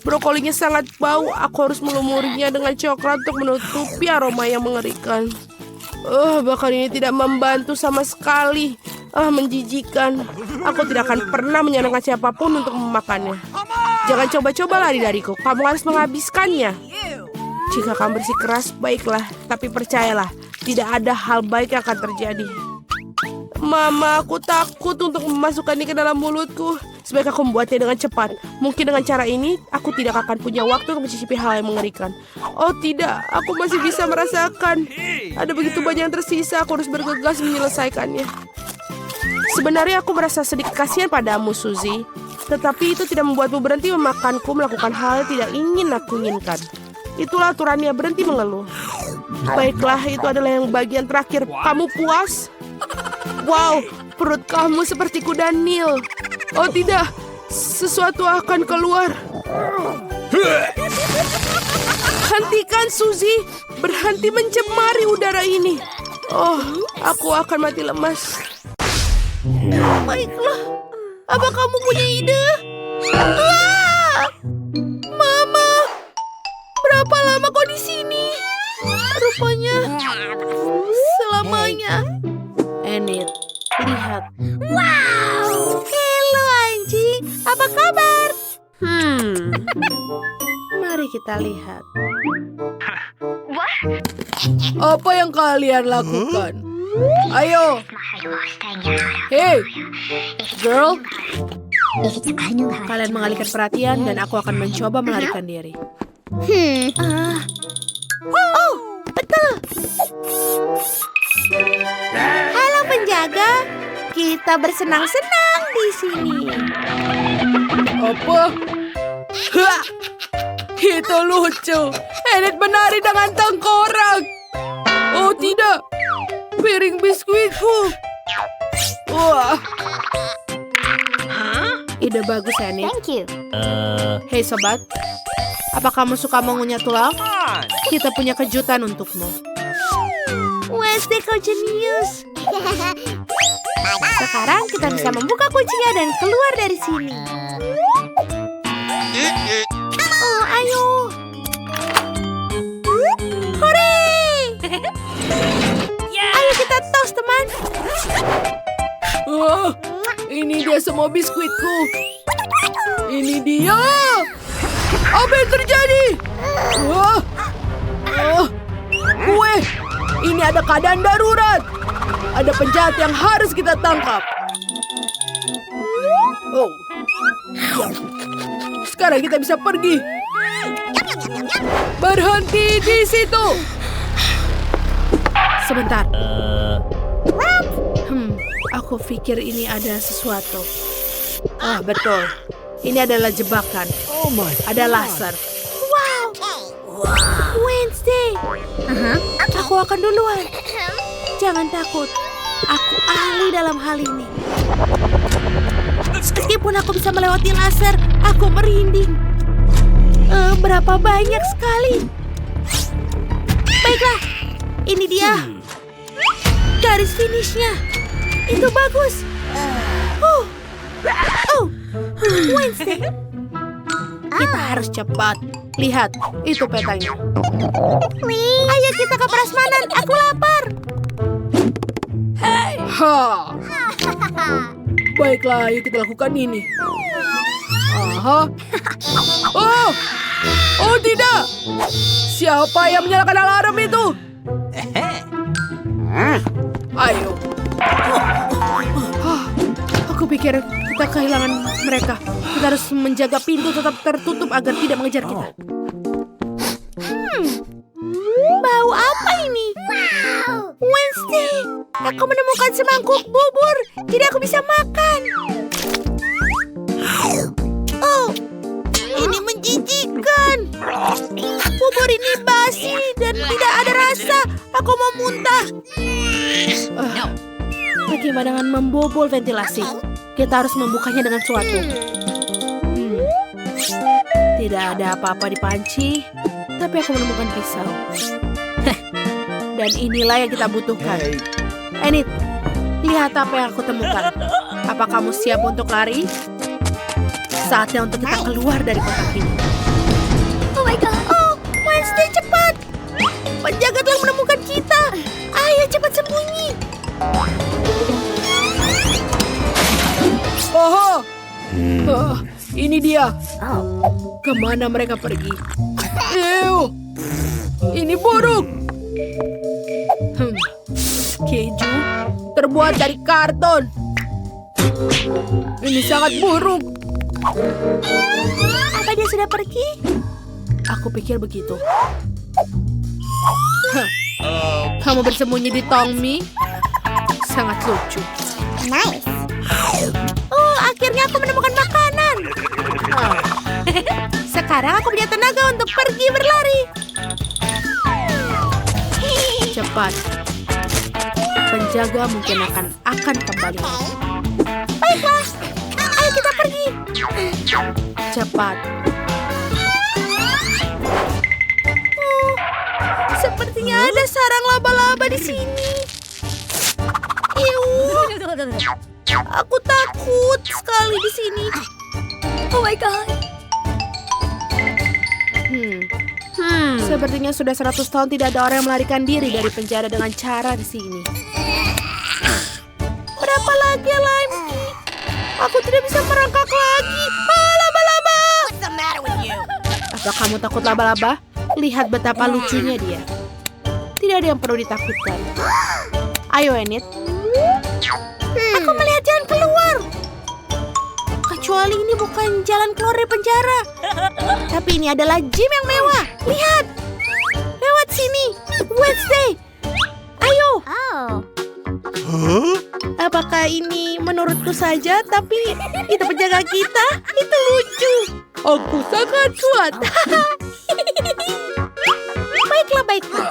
Brokolinya sangat bau. Aku harus melumurinya dengan coklat untuk menutupi aroma yang mengerikan. Bahkan ini tidak membantu sama sekali. Menjijikan. Aku tidak akan pernah menyenangkan siapapun untuk memakannya. Jangan coba-coba lari dariku. Kamu harus menghabiskannya. Jika kamu bersikeras, baiklah. Tapi percayalah, tidak ada hal baik yang akan terjadi. Mama, aku takut untuk memasukkannya ke dalam mulutku. Sebaiknya aku membuatnya dengan cepat. Mungkin dengan cara ini, aku tidak akan punya waktu untuk mencicipi hal yang mengerikan. Oh tidak, aku masih bisa merasakan. Ada begitu banyak yang tersisa, aku harus bergegas menyelesaikannya. Sebenarnya aku merasa sedikit kasihan padamu, Suzy. Tetapi itu tidak membuatmu berhenti memakanku melakukan hal yang tidak ingin aku inginkan. Itulah aturannya, berhenti mengeluh. Baiklah, itu adalah yang bagian terakhir. Kamu puas? Wow, perut kamu seperti kuda Nil. Oh tidak, sesuatu akan keluar. Hentikan, Suzy. Berhenti mencemari udara ini. Oh, aku akan mati lemas. Baiklah, apa kamu punya ide? Mama, berapa lama kau di sini? Rupanya selamanya. Enid, lihat. Wow, hello anjing, apa kabar? Mari kita lihat. Apa yang kalian lakukan? Ayo. Hey, girl. Kalian mengalihkan perhatian dan aku akan mencoba melarikan diri. Oh, betul. Halo penjaga, kita bersenang-senang di sini. Apa? Hah, itu lucu. Enid menari dengan tengkorak. Oh tidak, piring biskuitku. Wah. Ide bagus, Enid. Thank you. Hei sobat, apa kamu suka mengunyah tulang? Kita punya kejutan untukmu. Wednesday, kau jenius. Sekarang kita bisa membuka kuncinya dan keluar dari sini. Oh, ayo. Hore! Ayo kita toast, teman. Oh, ini dia semua biskuitku. Ini dia. Apa yang terjadi? Kue. Ini ada keadaan darurat. Ada penjahat yang harus kita tangkap. Oh. Sekarang kita bisa pergi. Berhenti di situ. Sebentar. Aku pikir ini ada sesuatu. Ah, betul. Ini adalah jebakan. Ada laser. Wow. Wednesday. Aku akan duluan. Jangan takut. Aku ahli dalam hal ini. Meskipun aku bisa melewati laser, aku merinding. Berapa banyak sekali. Baiklah, ini dia. Garis finishnya. Itu bagus. Wednesday. Kita harus cepat. Lihat, itu petanya. Ayo kita ke prasmanan, aku lapar. Ha. Baiklah, ayo kita lakukan ini. Aha. Oh tidak. Siapa yang menyalakan alarm itu? Ayo. Aku pikir kita kehilangan mereka. Kita harus menjaga pintu tetap tertutup agar tidak mengejar kita. Bau apa ini? Wednesday, aku menemukan semangkuk bubur. Jadi aku bisa makan. Oh, ini menjijikan. Bubur ini basi dan tidak ada rasa. Aku mau muntah. Bagaimana dengan membobol ventilasi? Kita harus membukanya dengan suatu. Tidak ada apa-apa di panci, tapi aku menemukan pisau. Dan inilah yang kita butuhkan. Enid, lihat apa yang aku temukan. Apa kamu siap untuk lari? Saatnya untuk kita keluar dari kotak ini. Oh my God. Oh, Wednesday cepat. Penjaga telah menemukan kita. Ayo cepat sembunyi. Oh, ini dia. Kemana mereka pergi? Ew, ini buruk. Keju terbuat dari karton. Ini sangat buruk. Apa dia sudah pergi? Aku pikir begitu. Kamu bersembunyi di Tommy? Sangat lucu. Nice. Oh, akhirnya aku menemukan makanan. Sekarang aku punya tenaga untuk pergi berlari. Cepat. Penjaga mungkin akan kembali. Baiklah, ayo kita pergi. Cepat. Sepertinya ada sarang laba-laba di sini. Aku takut sekali di sini. Oh my God. Sepertinya sudah 100 tahun tidak ada orang yang melarikan diri dari penjara dengan cara di sini. Berapa lagi, Limey? Aku tidak bisa merangkak lagi. Laba-laba! Apa kamu takut laba-laba? Lihat betapa lucunya dia. Tidak ada yang perlu ditakutkan. Ayo, Enid. Aku melihat jalan keluar. Kecuali ini bukan jalan keluar dari penjara. Tapi ini adalah gym yang mewah. Lihat. Lewat sini. Wednesday. Ayo. Apakah ini menurutku saja? Tapi itu penjaga kita. Itu lucu. Aku sangat kuat. Baiklah.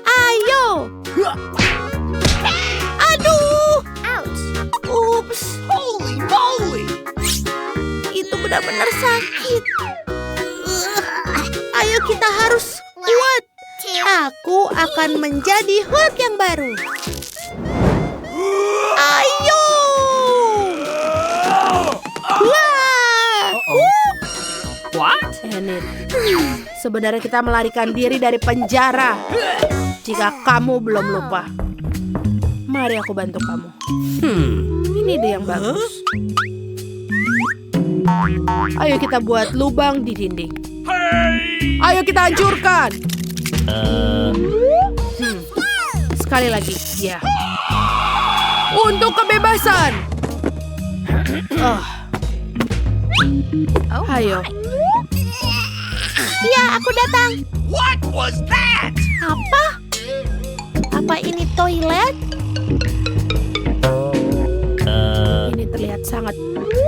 Ayo. Aduh. Ups. Holy moly! Itu benar-benar sakit. Ayo kita harus kuat. Aku akan menjadi Hulk yang baru. Ayo. Wah. What? Enid, sebenarnya kita melarikan diri dari penjara. Jika kamu belum lupa, mari aku bantu kamu. Ini ide yang bagus. Ayo kita buat lubang di dinding. Ayo kita hancurkan. Sekali lagi, ya. Untuk kebebasan. Ayo. Iya, aku datang. What was that? Apa? Apa ini toilet? Ini terlihat sangat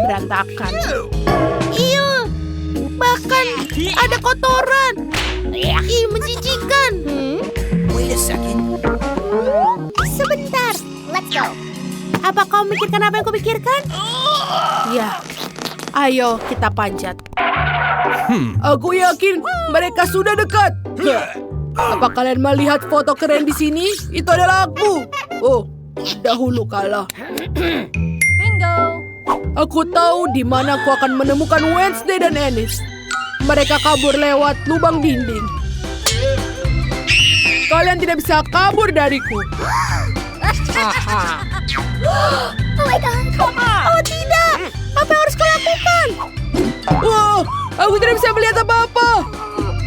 berantakan. Iya. Bahkan ada kotoran. Ih, menjijikan. Wait a second. Sebentar. Let's go. Apa kau mikirkan apa yang kau pikirkan? Ya. Ayo kita panjat. Aku yakin mereka sudah dekat. Apa kalian melihat foto keren di sini? Itu adalah aku. Oh, dahulu kala. Bingo. Aku tahu di mana aku akan menemukan Wednesday dan Ennis. Mereka kabur lewat lubang dinding. Kalian tidak bisa kabur dariku. Oh my God. Oh tidak. Apa yang harus kau lakukan? Wow, aku tidak bisa melihat apa-apa.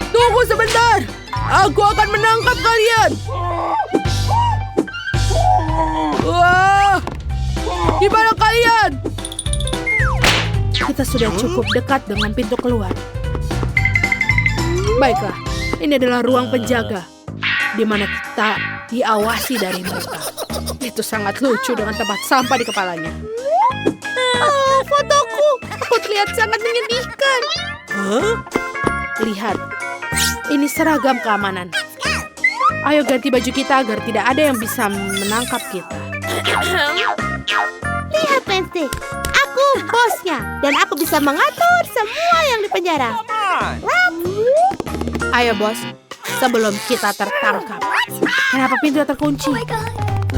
Tunggu sebentar. Aku akan menangkap kalian. Wah, di mana kalian? Kita sudah cukup dekat dengan pintu keluar. Baiklah, ini adalah ruang penjaga, di mana kita diawasi dari mereka. Itu sangat lucu dengan tempat sampah di kepalanya. Oh, fotoku. Aku terlihat sangat menyedihkan. Lihat, ini seragam keamanan. Ayo ganti baju kita agar tidak ada yang bisa menangkap kita. Lihat, Wednesday. Aku bosnya. Dan aku bisa mengatur semua yang di penjara. Ayo bos, sebelum kita tertangkap. Kenapa pintu terkunci?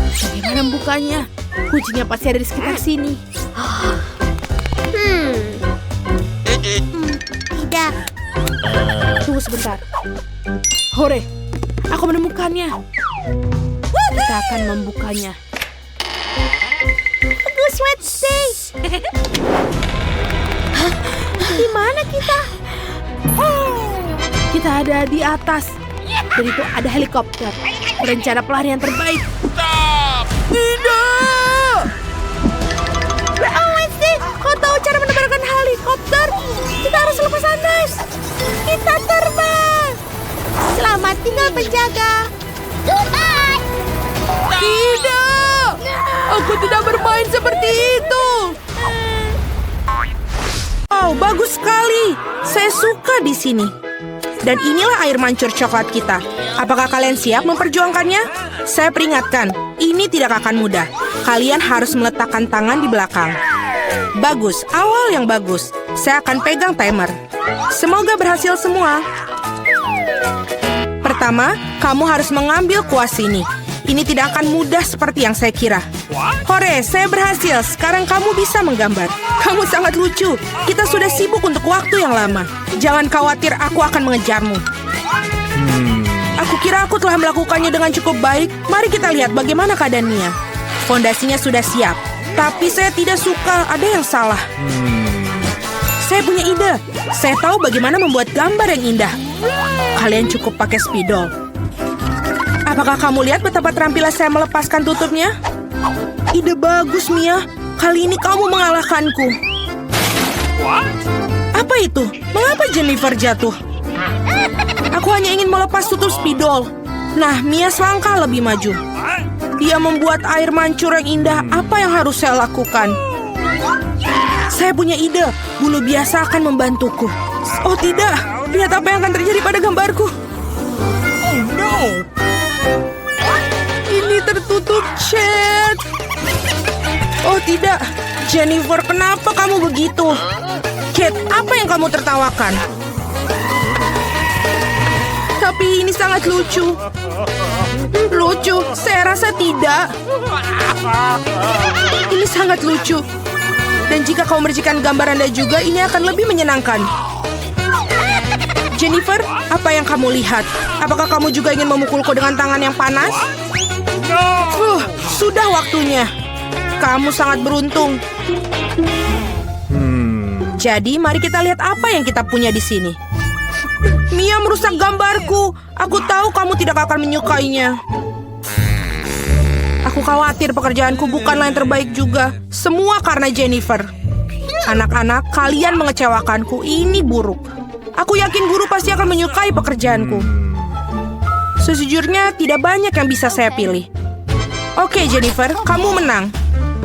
Bagaimana membukanya? Kuncinya pasti ada di sekitar sini. Tidak. Tunggu sebentar. Hore, aku menemukannya. Kita akan membukanya. Bagus, Wednesday. Di mana kita? Kita ada di atas. Dan itu ada helikopter. Rencana pelarian terbaik. Tidak! Oh, Wednesday. Kau tahu cara menerbangkan helikopter? Kita harus lepas landas. Kita terbang. Selamat tinggal penjaga. Goodbye. Tidak! Aku tidak bermain seperti itu. Oh, bagus sekali. Saya suka di sini. Dan inilah air mancur coklat kita. Apakah kalian siap memperjuangkannya? Saya peringatkan, ini tidak akan mudah. Kalian harus meletakkan tangan di belakang. Bagus, awal yang bagus. Saya akan pegang timer. Semoga berhasil semua. Pertama, kamu harus mengambil kuas ini. Ini tidak akan mudah seperti yang saya kira. Hore, saya berhasil. Sekarang kamu bisa menggambar. Kamu sangat lucu. Kita sudah sibuk untuk waktu yang lama. Jangan khawatir, aku akan mengejarmu. Aku kira aku telah melakukannya dengan cukup baik. Mari kita lihat bagaimana keadaan Mia. Fondasinya sudah siap. Tapi saya tidak suka, ada yang salah. Saya punya ide. Saya tahu bagaimana membuat gambar yang indah. Kalian cukup pakai spidol. Apakah kamu lihat betapa terampilnya saya melepaskan tutupnya? Ide bagus, Mia. Kali ini kamu mengalahkanku. Apa itu? Mengapa Jennifer jatuh? Aku hanya ingin melepas tutup spidol. Nah, Mia selangkah lebih maju. Dia membuat air mancur yang indah. Apa yang harus saya lakukan? Saya punya ide. Bulu biasa akan membantuku. Oh tidak, lihat apa yang akan terjadi pada gambarku. Oh no! Ini tertutup cat. Oh tidak, Jennifer, kenapa kamu begitu? Kate, apa yang kamu tertawakan? Tapi ini sangat lucu. Lucu? Saya rasa tidak. Ini sangat lucu. Dan jika kamu mercikan gambar Anda juga, ini akan lebih menyenangkan. Jennifer, apa yang kamu lihat? Apakah kamu juga ingin memukulku dengan tangan yang panas? Sudah waktunya. Kamu sangat beruntung. Jadi, mari kita lihat apa yang kita punya di sini. Mia merusak gambarku. Aku tahu kamu tidak akan menyukainya. Aku khawatir pekerjaanku bukanlah yang terbaik juga. Semua karena Jennifer. Anak-anak, kalian mengecewakanku. Ini buruk. Aku yakin guru pasti akan menyukai pekerjaanku. Sejujurnya, tidak banyak yang bisa saya pilih. Oke, Jennifer, kamu menang.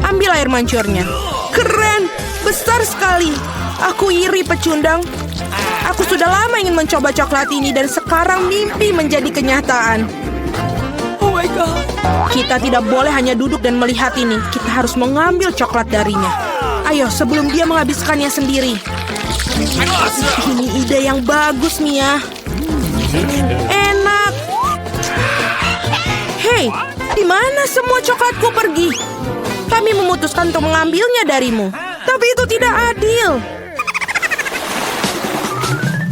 Ambil air mancurnya. Keren, besar sekali. Aku iri, pecundang. Aku sudah lama ingin mencoba coklat ini dan sekarang mimpi menjadi kenyataan. Oh my God. Kita tidak boleh hanya duduk dan melihat ini. Kita harus mengambil coklat darinya. Ayo, sebelum dia menghabiskannya sendiri. Ini ide yang bagus, Mia. Enak. Hei, di mana semua coklatku pergi? Kami memutuskan untuk mengambilnya darimu. Tapi itu tidak adil.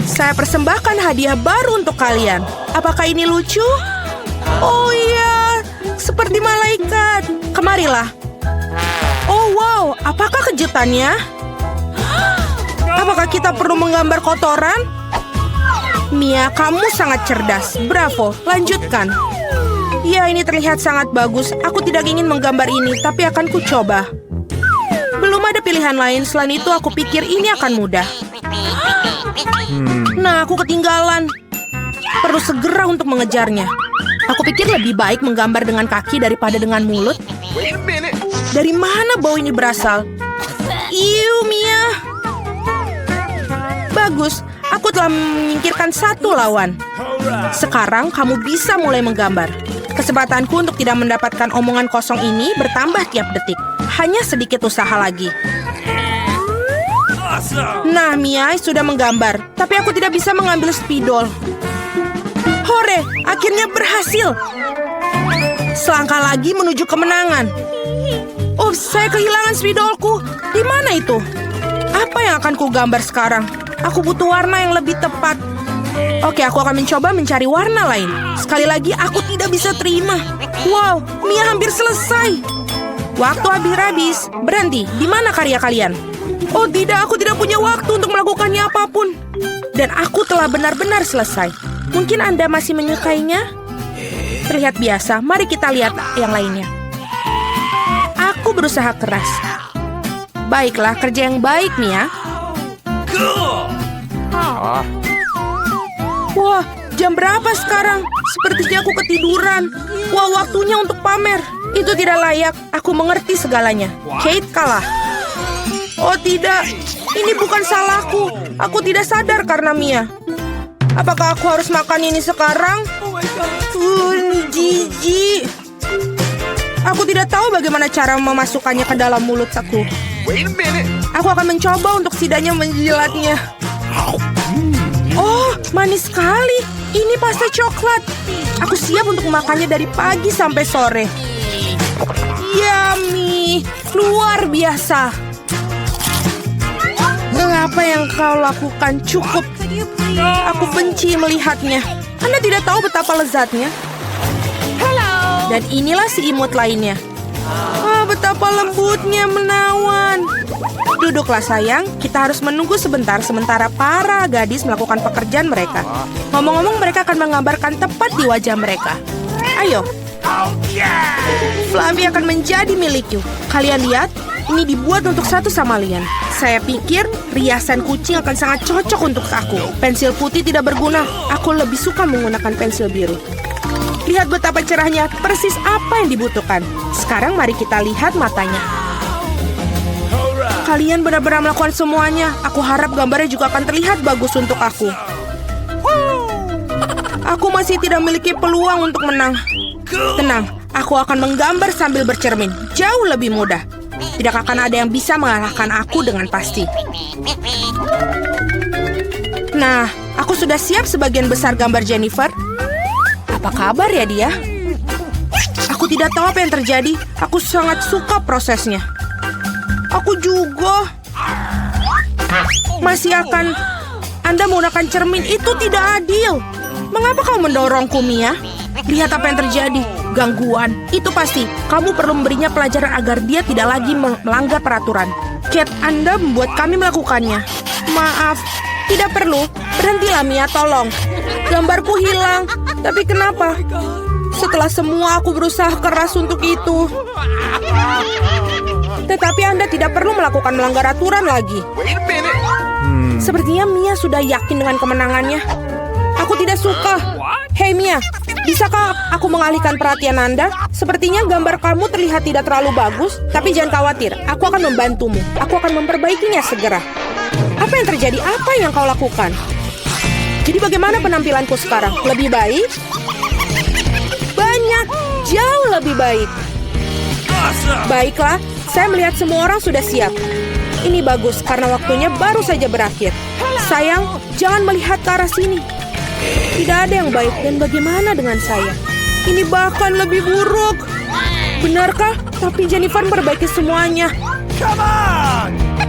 Saya persembahkan hadiah baru untuk kalian. Apakah ini lucu? Oh iya, seperti malaikat. Kemarilah. Oh wow, apakah kejutannya? Apakah kita perlu menggambar kotoran? Mia, kamu sangat cerdas. Bravo, lanjutkan. Ya, ini terlihat sangat bagus. Aku tidak ingin menggambar ini, tapi akan kucoba. Belum ada pilihan lain. Selain itu, aku pikir ini akan mudah. Nah, aku ketinggalan. Perlu segera untuk mengejarnya. Aku pikir lebih baik menggambar dengan kaki daripada dengan mulut. Dari mana bau ini berasal? Iu, Mia. Bagus, aku telah menyingkirkan satu lawan. Sekarang kamu bisa mulai menggambar. Kesempatanku untuk tidak mendapatkan omongan kosong ini bertambah tiap detik. Hanya sedikit usaha lagi. Nah, Mia sudah menggambar. Tapi aku tidak bisa mengambil spidol. Hore, akhirnya berhasil. Selangkah lagi menuju kemenangan. Oh, saya kehilangan spidolku. Di mana itu? Apa yang akan ku gambar sekarang? Aku butuh warna yang lebih tepat. Oke, aku akan mencoba mencari warna lain. Sekali lagi, aku tidak bisa terima. Wow, Mia hampir selesai. Waktu habis. Berhenti, di mana karya kalian? Oh tidak, aku tidak punya waktu untuk melakukannya apapun. Dan aku telah benar-benar selesai. Mungkin Anda masih menyukainya? Terlihat biasa, mari kita lihat yang lainnya. Aku berusaha keras. Baiklah, kerja yang baik, Mia. Wah, jam berapa sekarang? Sepertinya aku ketiduran. Wah, waktunya untuk pamer. Itu tidak layak. Aku mengerti segalanya. Kate kalah. Oh tidak, ini bukan salahku. Aku tidak sadar karena Mia. Apakah aku harus makan ini sekarang? Jijik. Aku tidak tahu bagaimana cara memasukkannya ke dalam mulut aku. Aku akan mencoba untuk setidaknya menjilatnya. Oh, manis sekali. Ini pasta coklat. Aku siap untuk makannya dari pagi sampai sore. Yummy, luar biasa. Apa yang kau lakukan cukup. Aku benci melihatnya. Anda tidak tahu betapa lezatnya. Dan inilah si imut lainnya. Ah, betapa lembutnya menawan. Duduklah sayang, kita harus menunggu sebentar sementara para gadis melakukan pekerjaan mereka. Ngomong-ngomong, mereka akan menggambarkan tepat di wajah mereka. Ayo. Flamby akan menjadi milikku. Kalian lihat, ini dibuat untuk satu sama lain. Saya pikir riasan kucing akan sangat cocok untuk aku. Pensil putih tidak berguna. Aku lebih suka menggunakan pensil biru. Lihat betapa cerahnya, persis apa yang dibutuhkan. Sekarang mari kita lihat matanya. Kalian benar-benar melakukan semuanya. Aku harap gambarnya juga akan terlihat bagus untuk aku. Aku masih tidak memiliki peluang untuk menang. Tenang, aku akan menggambar sambil bercermin. Jauh lebih mudah. Tidak akan ada yang bisa mengalahkan aku dengan pasti. Nah, aku sudah siap sebagian besar gambar Jennifer. Apa kabar ya dia? Aku tidak tahu apa yang terjadi. Aku sangat suka prosesnya. Aku juga. Masih akan Anda menggunakan cermin, itu tidak adil. Mengapa kau mendorongku, Mia? Lihat apa yang terjadi. Gangguan. Itu pasti. Kamu perlu memberinya pelajaran agar dia tidak lagi melanggar peraturan. Kate, Anda membuat kami melakukannya. Maaf. Tidak perlu. Berhentilah, Mia, tolong. Gambarku hilang. Tapi kenapa? Setelah semua aku berusaha keras untuk itu. Tetapi Anda tidak perlu melakukan melanggar aturan lagi. Wait a minute. Sepertinya Mia sudah yakin dengan kemenangannya. Aku tidak suka. Hei Mia, bisakah aku mengalihkan perhatian Anda? Sepertinya gambar kamu terlihat tidak terlalu bagus, tapi jangan khawatir, aku akan membantumu. Aku akan memperbaikinya segera. Apa yang terjadi? Apa yang kau lakukan? Jadi bagaimana penampilanku sekarang? Lebih baik? Banyak, jauh lebih baik. Baiklah, saya melihat semua orang sudah siap. Ini bagus karena waktunya baru saja berakhir. Sayang, jangan melihat ke arah sini. Tidak ada yang baik dan bagaimana dengan saya? Ini bahkan lebih buruk. Benarkah? Tapi Jennifer memperbaiki semuanya.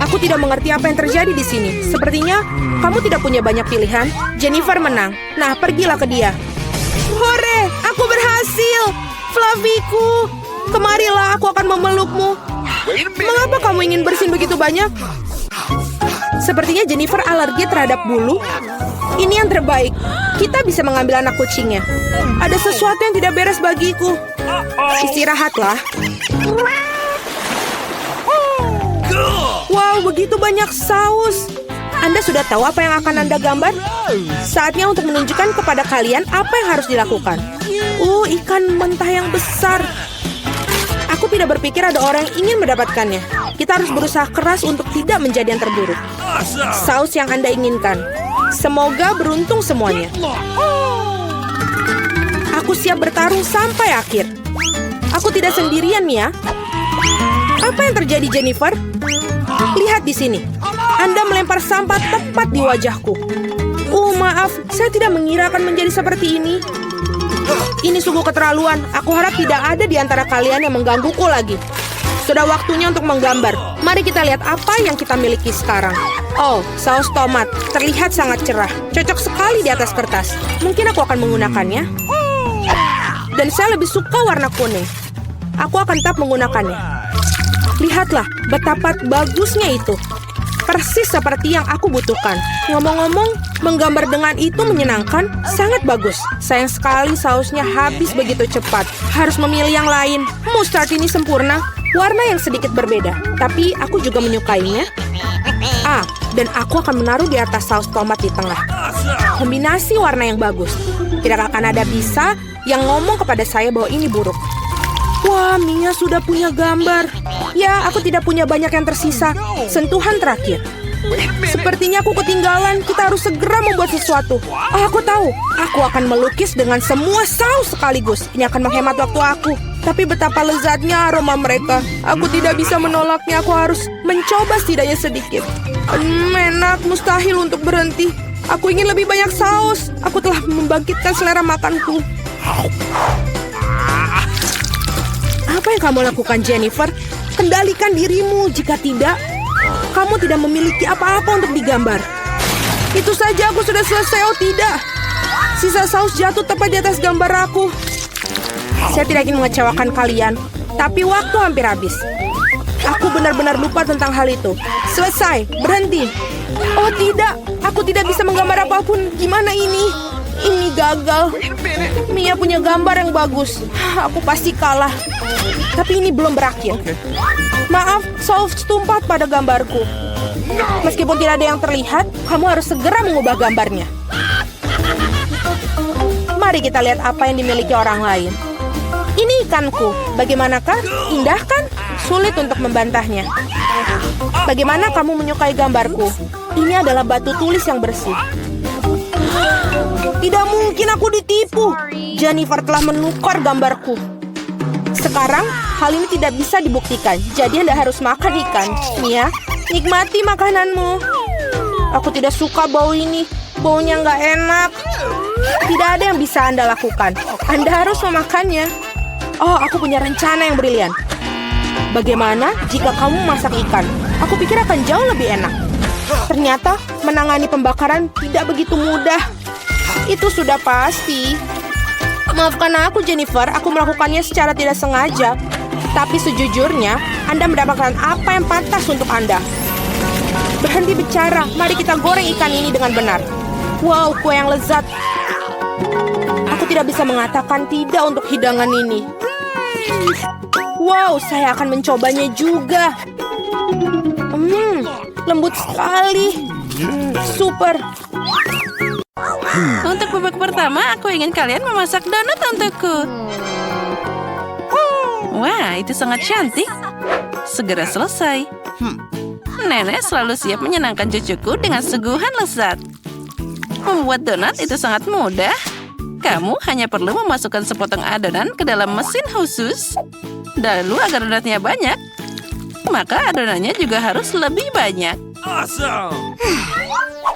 Aku tidak mengerti apa yang terjadi di sini. Sepertinya kamu tidak punya banyak pilihan. Jennifer menang. Nah, pergilah ke dia. Hore, aku berhasil. Flaviku, kemarilah, aku akan memelukmu. Mengapa kamu ingin bersin begitu banyak? Sepertinya Jennifer alergi terhadap bulu. Ini yang terbaik. Kita bisa mengambil anak kucingnya. Ada sesuatu yang tidak beres bagiku. Istirahatlah. Wow, begitu banyak saus. Anda sudah tahu apa yang akan Anda gambar? Saatnya untuk menunjukkan kepada kalian apa yang harus dilakukan. Ikan mentah yang besar. Aku tidak berpikir ada orang yang ingin mendapatkannya. Kita harus berusaha keras untuk tidak menjadi yang terburuk. Saus yang Anda inginkan. Semoga beruntung semuanya. Aku siap bertarung sampai akhir. Aku tidak sendirian, Mia. Apa yang terjadi, Jennifer? Lihat di sini. Anda melempar sampah tepat di wajahku. Maaf, saya tidak mengira akan menjadi seperti ini. Ini sungguh keterlaluan. Aku harap tidak ada di antara kalian yang menggangguku lagi. Sudah waktunya untuk menggambar. Mari kita lihat apa yang kita miliki sekarang. Saus tomat. Terlihat sangat cerah. Cocok sekali di atas kertas. Mungkin aku akan menggunakannya. Dan saya lebih suka warna kuning. Aku akan tetap menggunakannya. Lihatlah betapa bagusnya itu. Persis seperti yang aku butuhkan. Ngomong-ngomong, menggambar dengan itu menyenangkan, sangat bagus. Sayang sekali sausnya habis begitu cepat. Harus memilih yang lain. Mustard ini sempurna. Warna yang sedikit berbeda, tapi aku juga menyukainya. Dan aku akan menaruh di atas saus tomat di tengah. Kombinasi warna yang bagus. Tidak akan ada bisa yang ngomong kepada saya bahwa ini buruk. Wah, Mia sudah punya gambar. Ya, aku tidak punya banyak yang tersisa. Sentuhan terakhir. Sepertinya aku ketinggalan. Kita harus segera membuat sesuatu. Aku tahu. Aku akan melukis dengan semua saus sekaligus. Ini akan menghemat waktu aku. Tapi betapa lezatnya aroma mereka. Aku tidak bisa menolaknya. Aku harus mencoba setidaknya sedikit. Enak, mustahil untuk berhenti. Aku ingin lebih banyak saus. Aku telah membangkitkan selera makanku. Apa yang kamu lakukan, Jennifer? Kendalikan dirimu. Jika tidak, kamu tidak memiliki apa-apa untuk digambar. Itu saja, aku sudah selesai. Tidak. Sisa saus jatuh tepat di atas gambar aku. Saya tidak ingin mengecewakan kalian, tapi waktu hampir habis. Aku benar-benar lupa tentang hal itu. Selesai, berhenti. Tidak, aku tidak bisa menggambar apapun. Gimana ini? Ini gagal. Mia punya gambar yang bagus. Aku pasti kalah. Tapi ini belum berakhir. Maaf, saus tumpah pada gambarku. Meskipun tidak ada yang terlihat, kamu harus segera mengubah gambarnya. Mari kita lihat apa yang dimiliki orang lain. Ini ikanku. Bagaimanakah? Indah kan? Sulit untuk membantahnya. Bagaimana kamu menyukai gambarku? Ini adalah batu tulis yang bersih. Tidak mungkin aku ditipu. Jennifer telah menukar gambarku. Sekarang, hal ini tidak bisa dibuktikan. Jadi Anda harus makan ikan. Mia, nikmati makananmu. Aku tidak suka bau ini. Baunya nggak enak. Tidak ada yang bisa Anda lakukan. Anda harus memakannya. Aku punya rencana yang brilian. Bagaimana jika kamu masak ikan? Aku pikir akan jauh lebih enak. Ternyata menangani pembakaran tidak begitu mudah. Itu sudah pasti. Maafkan aku, Jennifer. Aku melakukannya secara tidak sengaja. Tapi sejujurnya, Anda mendapatkan apa yang pantas untuk Anda. Berhenti bicara. Mari kita goreng ikan ini dengan benar. Wow, kue yang lezat. Aku tidak bisa mengatakan tidak untuk hidangan ini. Wow, saya akan mencobanya juga. Lembut sekali. Super. Untuk babak pertama, aku ingin kalian memasak donat untukku. Wah, itu sangat cantik. Segera selesai. Nenek selalu siap menyenangkan cucuku dengan suguhan lezat. Membuat donat itu sangat mudah. Kamu hanya perlu memasukkan sepotong adonan ke dalam mesin khusus. Lalu agar donatnya banyak, maka adonannya juga harus lebih banyak. Awesome!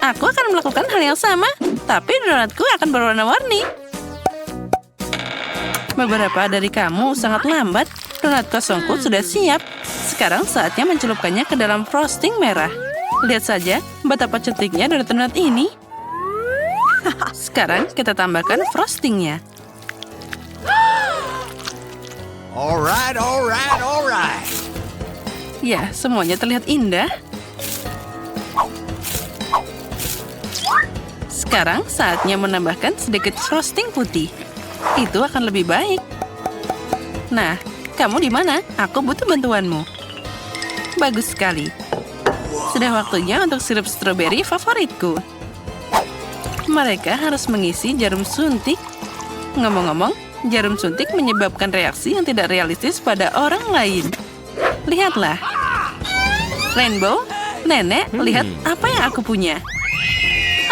Aku akan melakukan hal yang sama, tapi donatku akan berwarna-warni. Beberapa dari kamu sangat lambat. Donat kosongku sudah siap. Sekarang saatnya mencelupkannya ke dalam frosting merah. Lihat saja betapa cantiknya donat-donat ini. Sekarang kita tambahkan frostingnya. Alright, alright, alright. Ya, semuanya terlihat indah. Sekarang saatnya menambahkan sedikit frosting putih. Itu akan lebih baik. Nah, kamu di mana? Aku butuh bantuanmu. Bagus sekali. Sudah waktunya untuk sirup stroberi favoritku. Mereka harus mengisi jarum suntik. Ngomong-ngomong, jarum suntik menyebabkan reaksi yang tidak realistis pada orang lain. Lihatlah. Rainbow, Nenek, lihat apa yang aku punya.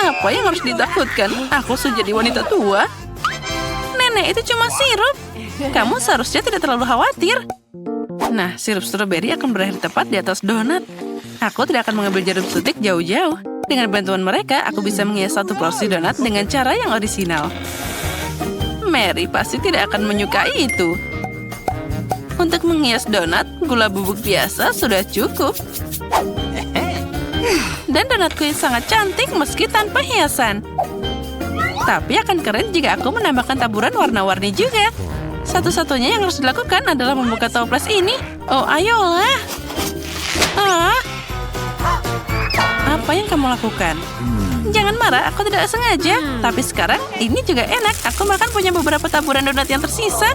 Apa yang harus ditakutkan? Aku sudah jadi wanita tua. Nenek, itu cuma sirup. Kamu seharusnya tidak terlalu khawatir. Nah, sirup stroberi akan berakhir tepat di atas donat. Aku tidak akan mengambil jarum suntik jauh-jauh. Dengan bantuan mereka, aku bisa menghias satu porsi donat dengan cara yang orisinal. Mary pasti tidak akan menyukai itu. Untuk menghias donat, gula bubuk biasa sudah cukup. Dan donatku yang sangat cantik meski tanpa hiasan. Tapi akan keren jika aku menambahkan taburan warna-warni juga. Satu-satunya yang harus dilakukan adalah membuka toples ini. Oh, ayolah. Apa yang kamu lakukan? Jangan marah, aku tidak sengaja. Tapi sekarang, ini juga enak. Aku makan punya beberapa taburan donat yang tersisa.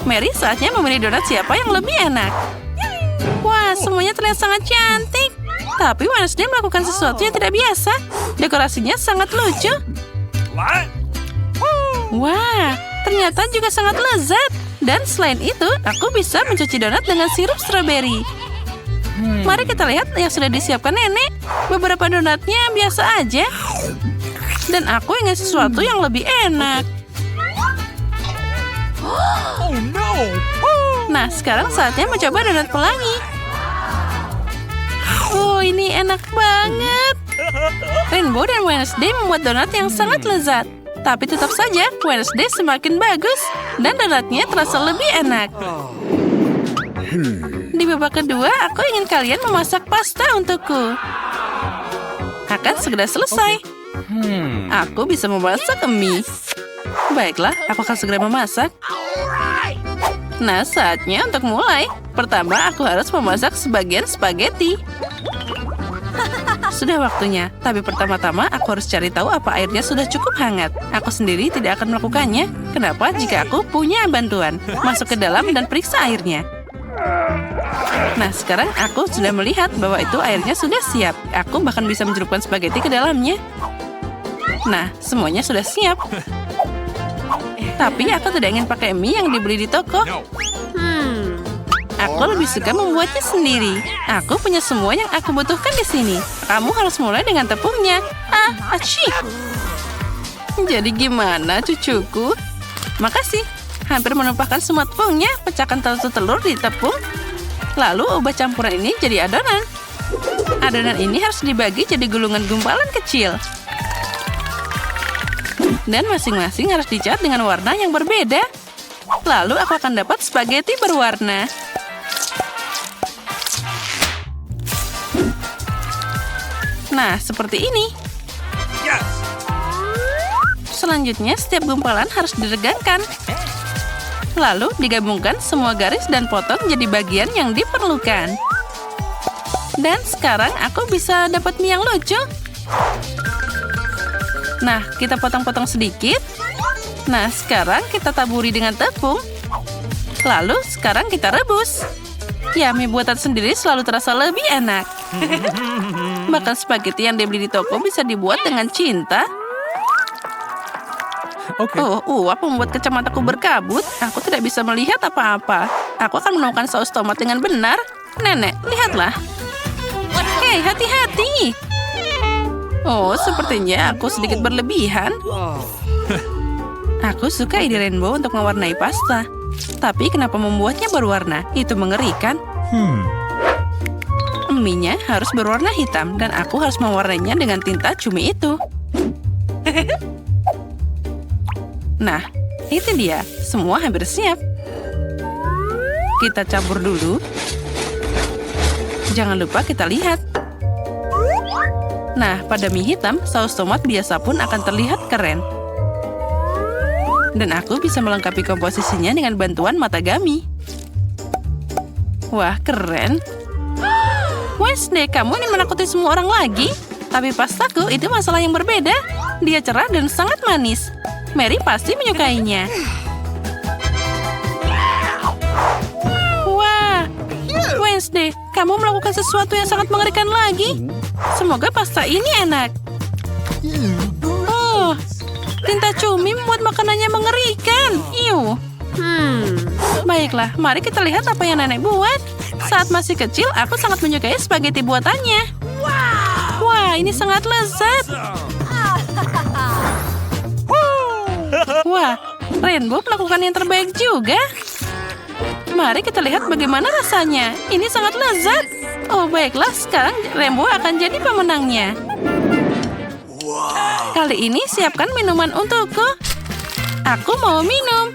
Mary, saatnya memilih donat siapa yang lebih enak. Wah, semuanya terlihat sangat cantik. Tapi Wednesday melakukan sesuatu yang tidak biasa. Dekorasinya sangat lucu. What? Wah, ternyata juga sangat lezat. Dan selain itu, aku bisa mencuci donat dengan sirup stroberi. Mari kita lihat yang sudah disiapkan nenek. Beberapa donatnya biasa aja. Dan aku ingin sesuatu yang lebih enak. Oh no! Nah, sekarang saatnya mencoba donat pelangi. Oh, ini enak banget. Rainbow dan Wednesday membuat donat yang sangat lezat. Tapi tetap saja, Wednesday semakin bagus. Dan donatnya terasa lebih enak. Di babak kedua, aku ingin kalian memasak pasta untukku. Akan segera selesai. Aku bisa memasak mie. Baiklah, aku akan segera memasak. Nah, saatnya untuk mulai. Pertama, aku harus memasak sebagian spaghetti. Sudah waktunya, tapi pertama-tama aku harus cari tahu apa airnya sudah cukup hangat. Aku sendiri tidak akan melakukannya. Kenapa jika aku punya bantuan? Masuk ke dalam dan periksa airnya. Nah, sekarang aku sudah melihat bahwa itu airnya sudah siap. Aku bahkan bisa mencelupkan spaghetti ke dalamnya. Nah, semuanya sudah siap. Tapi aku tidak ingin pakai mie yang dibeli di toko. Aku lebih suka membuatnya sendiri. Aku punya semua yang aku butuhkan di sini. Kamu harus mulai dengan tepungnya. Asyik. Jadi gimana, cucuku? Makasih. Hampir menumpahkan semua tepungnya. Pecahkan satu telur di tepung. Lalu ubah campuran ini jadi adonan. Adonan ini harus dibagi jadi gulungan gumpalan kecil. Dan masing-masing harus dicat dengan warna yang berbeda. Lalu aku akan dapat spaghetti berwarna. Nah, seperti ini. Yes! Selanjutnya, setiap gumpalan harus diregangkan. Lalu digabungkan semua garis dan potong jadi bagian yang diperlukan. Dan sekarang aku bisa dapat mie yang lucu. Nah, kita potong-potong sedikit. Nah, sekarang kita taburi dengan tepung. Lalu, sekarang kita rebus. Ya, mie buatan sendiri selalu terasa lebih enak. Bahkan spaghetti yang dibeli di toko bisa dibuat dengan cinta. Okay. Oh, apa membuat kacamataku berkabut? Aku tidak bisa melihat apa-apa. Aku akan menemukan saus tomat dengan benar. Nenek, lihatlah. Hei, hati-hati. Oh, sepertinya aku sedikit berlebihan. Aku suka ide Rainbow untuk mewarnai pasta. Tapi kenapa membuatnya berwarna? Itu mengerikan. Mie-nya harus berwarna hitam dan aku harus mewarnainya dengan tinta cumi itu. Nah, itu dia. Semua hampir siap. Kita campur dulu. Jangan lupa kita lihat. Nah, pada mie hitam, saus tomat biasa pun akan terlihat keren. Dan aku bisa melengkapi komposisinya dengan bantuan matagami. Wah, keren. Wednesday, kamu ingin menakuti semua orang lagi? Tapi pastaku itu masalah yang berbeda. Dia cerah dan sangat manis. Mary pasti menyukainya. Wah, Wednesday, kamu melakukan sesuatu yang sangat mengerikan lagi. Semoga pasta ini enak. Oh, tinta cumi membuat makanannya mengerikan. Iu. Baiklah, mari kita lihat apa yang nenek buat. Saat masih kecil, aku sangat menyukai spaghetti buatannya. Wah, ini sangat lezat. Wah, Rainbow melakukan yang terbaik juga. Mari kita lihat bagaimana rasanya. Ini sangat lezat. Oh, baiklah, sekarang Rainbow akan jadi pemenangnya. Kali ini siapkan minuman untukku. Aku mau minum.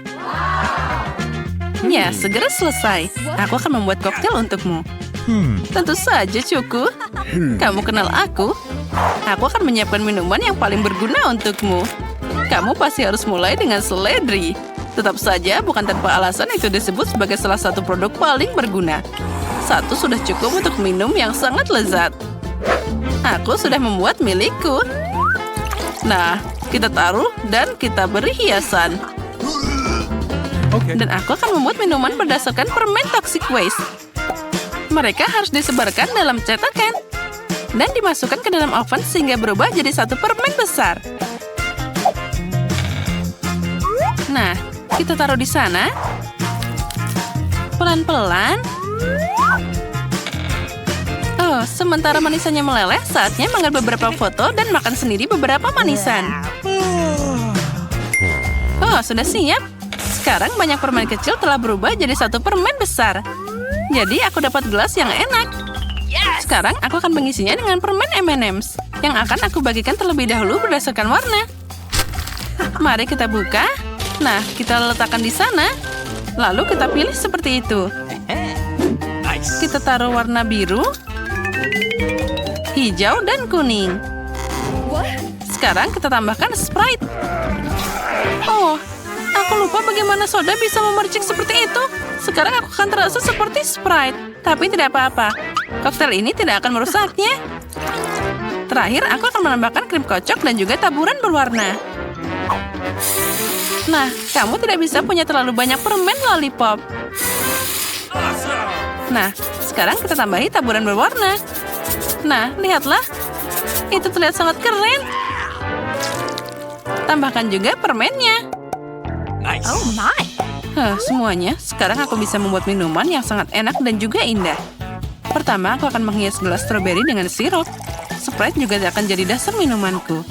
Ya, segera selesai. Aku akan membuat koktail untukmu. Tentu saja, Cuku. Kamu kenal aku. Aku akan menyiapkan minuman yang paling berguna untukmu. Kamu pasti harus mulai dengan seledri. Tetap saja, bukan tanpa alasan itu disebut sebagai salah satu produk paling berguna. Satu sudah cukup untuk minum yang sangat lezat. Aku sudah membuat milikku. Nah, kita taruh dan kita beri hiasan. Okay. Dan aku akan membuat minuman berdasarkan permen toxic waste. Mereka harus disebarkan dalam cetakan dan dimasukkan ke dalam oven sehingga berubah jadi satu permen besar. Nah, kita taruh di sana. Pelan-pelan. Oh, sementara manisannya meleleh, saatnya mengambil beberapa foto dan makan sendiri beberapa manisan. Oh, sudah siap. Sekarang banyak permen kecil telah berubah jadi satu permen besar. Jadi aku dapat gelas yang enak. Sekarang aku akan mengisinya dengan permen M&M's yang akan aku bagikan terlebih dahulu berdasarkan warna. Mari kita buka. Nah, kita letakkan di sana. Lalu kita pilih seperti itu. Nice. Kita taruh warna biru, hijau, dan kuning. Sekarang kita tambahkan Sprite. Oh, aku lupa bagaimana soda bisa memercik seperti itu. Sekarang aku akan terasa seperti Sprite. Tapi tidak apa-apa. Koktail ini tidak akan merusaknya. Terakhir, aku akan menambahkan krim kocok dan juga taburan berwarna. Nah, kamu tidak bisa punya terlalu banyak permen lollipop. Nah, sekarang kita tambahi taburan berwarna. Nah, lihatlah. Itu terlihat sangat keren. Tambahkan juga permennya. Nice. Oh my. Semuanya, sekarang aku bisa membuat minuman yang sangat enak dan juga indah. Pertama, aku akan menghias gelas stroberi dengan sirup. Sprite juga akan jadi dasar minumanku.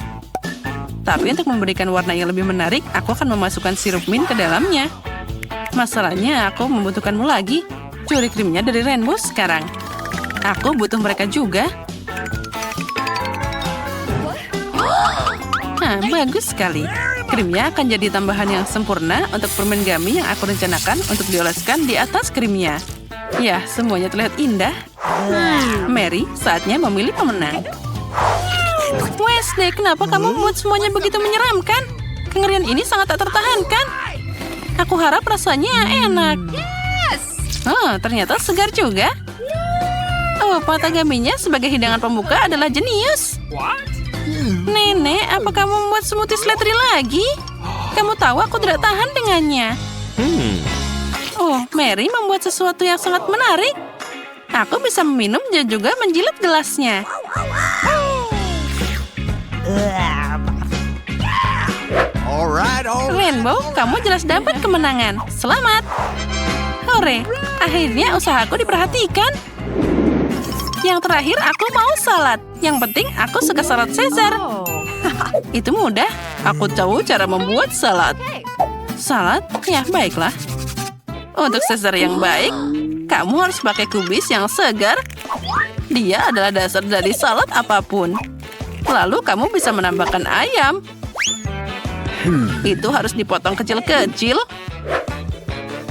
Tapi untuk memberikan warna yang lebih menarik, aku akan memasukkan sirup mint ke dalamnya. Masalahnya, aku membutuhkanmu lagi. Curi krimnya dari Rainbow sekarang. Aku butuh mereka juga. Nah, bagus sekali. Krimnya akan jadi tambahan yang sempurna untuk permen gummy yang aku rencanakan untuk dioleskan di atas krimnya. Ya, semuanya terlihat indah. Mary, saatnya memilih pemenang. Wednesday, kenapa kamu membuat semuanya begitu menyeramkan? Kengerian ini sangat tak tertahankan. Aku harap rasanya enak. Oh, ternyata segar juga. Oh, patagaminya sebagai hidangan pembuka adalah jenius. What? Nenek, apa kamu membuat smoothie seledri lagi? Kamu tahu aku tidak tahan dengannya. Oh, Mary membuat sesuatu yang sangat menarik. Aku bisa meminum dan juga menjilat gelasnya. Alright. Rainbow, kamu jelas dapat kemenangan. Selamat. Hore, akhirnya usahaku diperhatikan. Yang terakhir aku mau salad. Yang penting aku suka salad Caesar. Itu mudah. Aku tahu cara membuat salad. Salad? Ya, baiklah. Untuk Caesar yang baik, kamu harus pakai kubis yang segar. Dia adalah dasar dari salad apapun. Lalu kamu bisa menambahkan ayam. Itu harus dipotong kecil-kecil.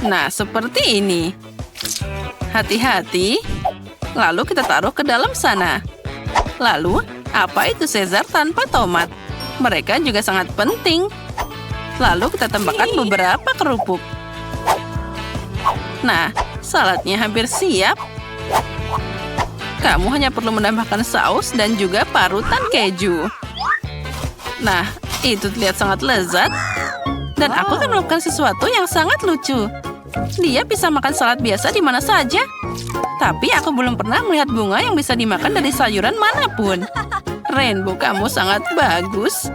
Nah, seperti ini. Hati-hati. Lalu kita taruh ke dalam sana. Lalu, apa itu Caesar tanpa tomat? Mereka juga sangat penting. Lalu kita tambahkan beberapa kerupuk. Nah, saladnya hampir siap. Kamu hanya perlu menambahkan saus dan juga parutan keju. Nah, itu terlihat sangat lezat. Dan aku akan melakukan sesuatu yang sangat lucu. Dia bisa makan salad biasa di mana saja. Tapi aku belum pernah melihat bunga yang bisa dimakan dari sayuran manapun. Rainbow, kamu sangat bagus.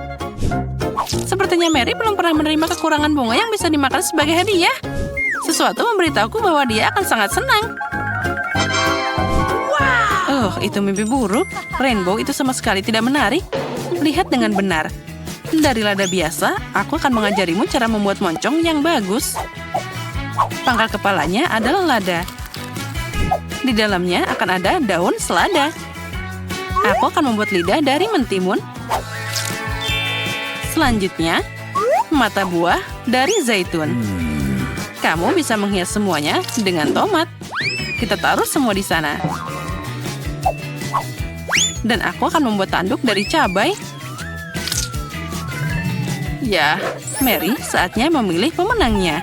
Sepertinya Mary belum pernah menerima kekurangan bunga yang bisa dimakan sebagai hadiah. Sesuatu memberitahuku bahwa dia akan sangat senang. Itu mimpi buruk. Rainbow, itu sama sekali tidak menarik. Lihat dengan benar. Dari lada biasa, aku akan mengajarimu cara membuat moncong yang bagus. Pangkal kepalanya adalah lada. Di dalamnya akan ada daun selada. Aku akan membuat lidah dari mentimun. Selanjutnya, mata buah dari zaitun. Kamu bisa menghias semuanya dengan tomat. Kita taruh semua di sana. Dan aku akan membuat tanduk dari cabai. Ya, Mary, saatnya memilih pemenangnya.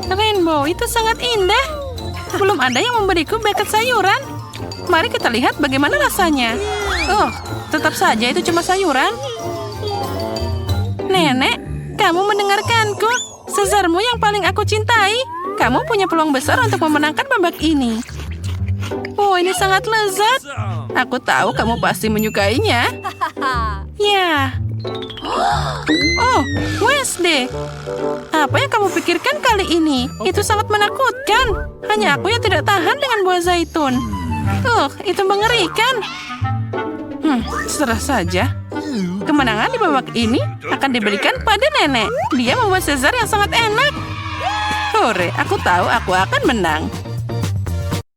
Rainbow, itu sangat indah. Belum ada yang memberiku berkat sayuran. Mari kita lihat bagaimana rasanya. Tetap saja itu cuma sayuran. Nenek, kamu mendengarkanku. Caesarmu yang paling aku cintai. Kamu punya peluang besar untuk memenangkan babak ini. Oh, ini sangat lezat. Aku tahu kamu pasti menyukainya. Ya. Oh, Wednesday. Apa yang kamu pikirkan kali ini? Itu sangat menakutkan. Hanya aku yang tidak tahan dengan buah zaitun. Itu mengerikan. Serah saja. Kemenangan di babak ini akan diberikan pada nenek. Dia membuat Caesar yang sangat enak. Hore, aku tahu aku akan menang.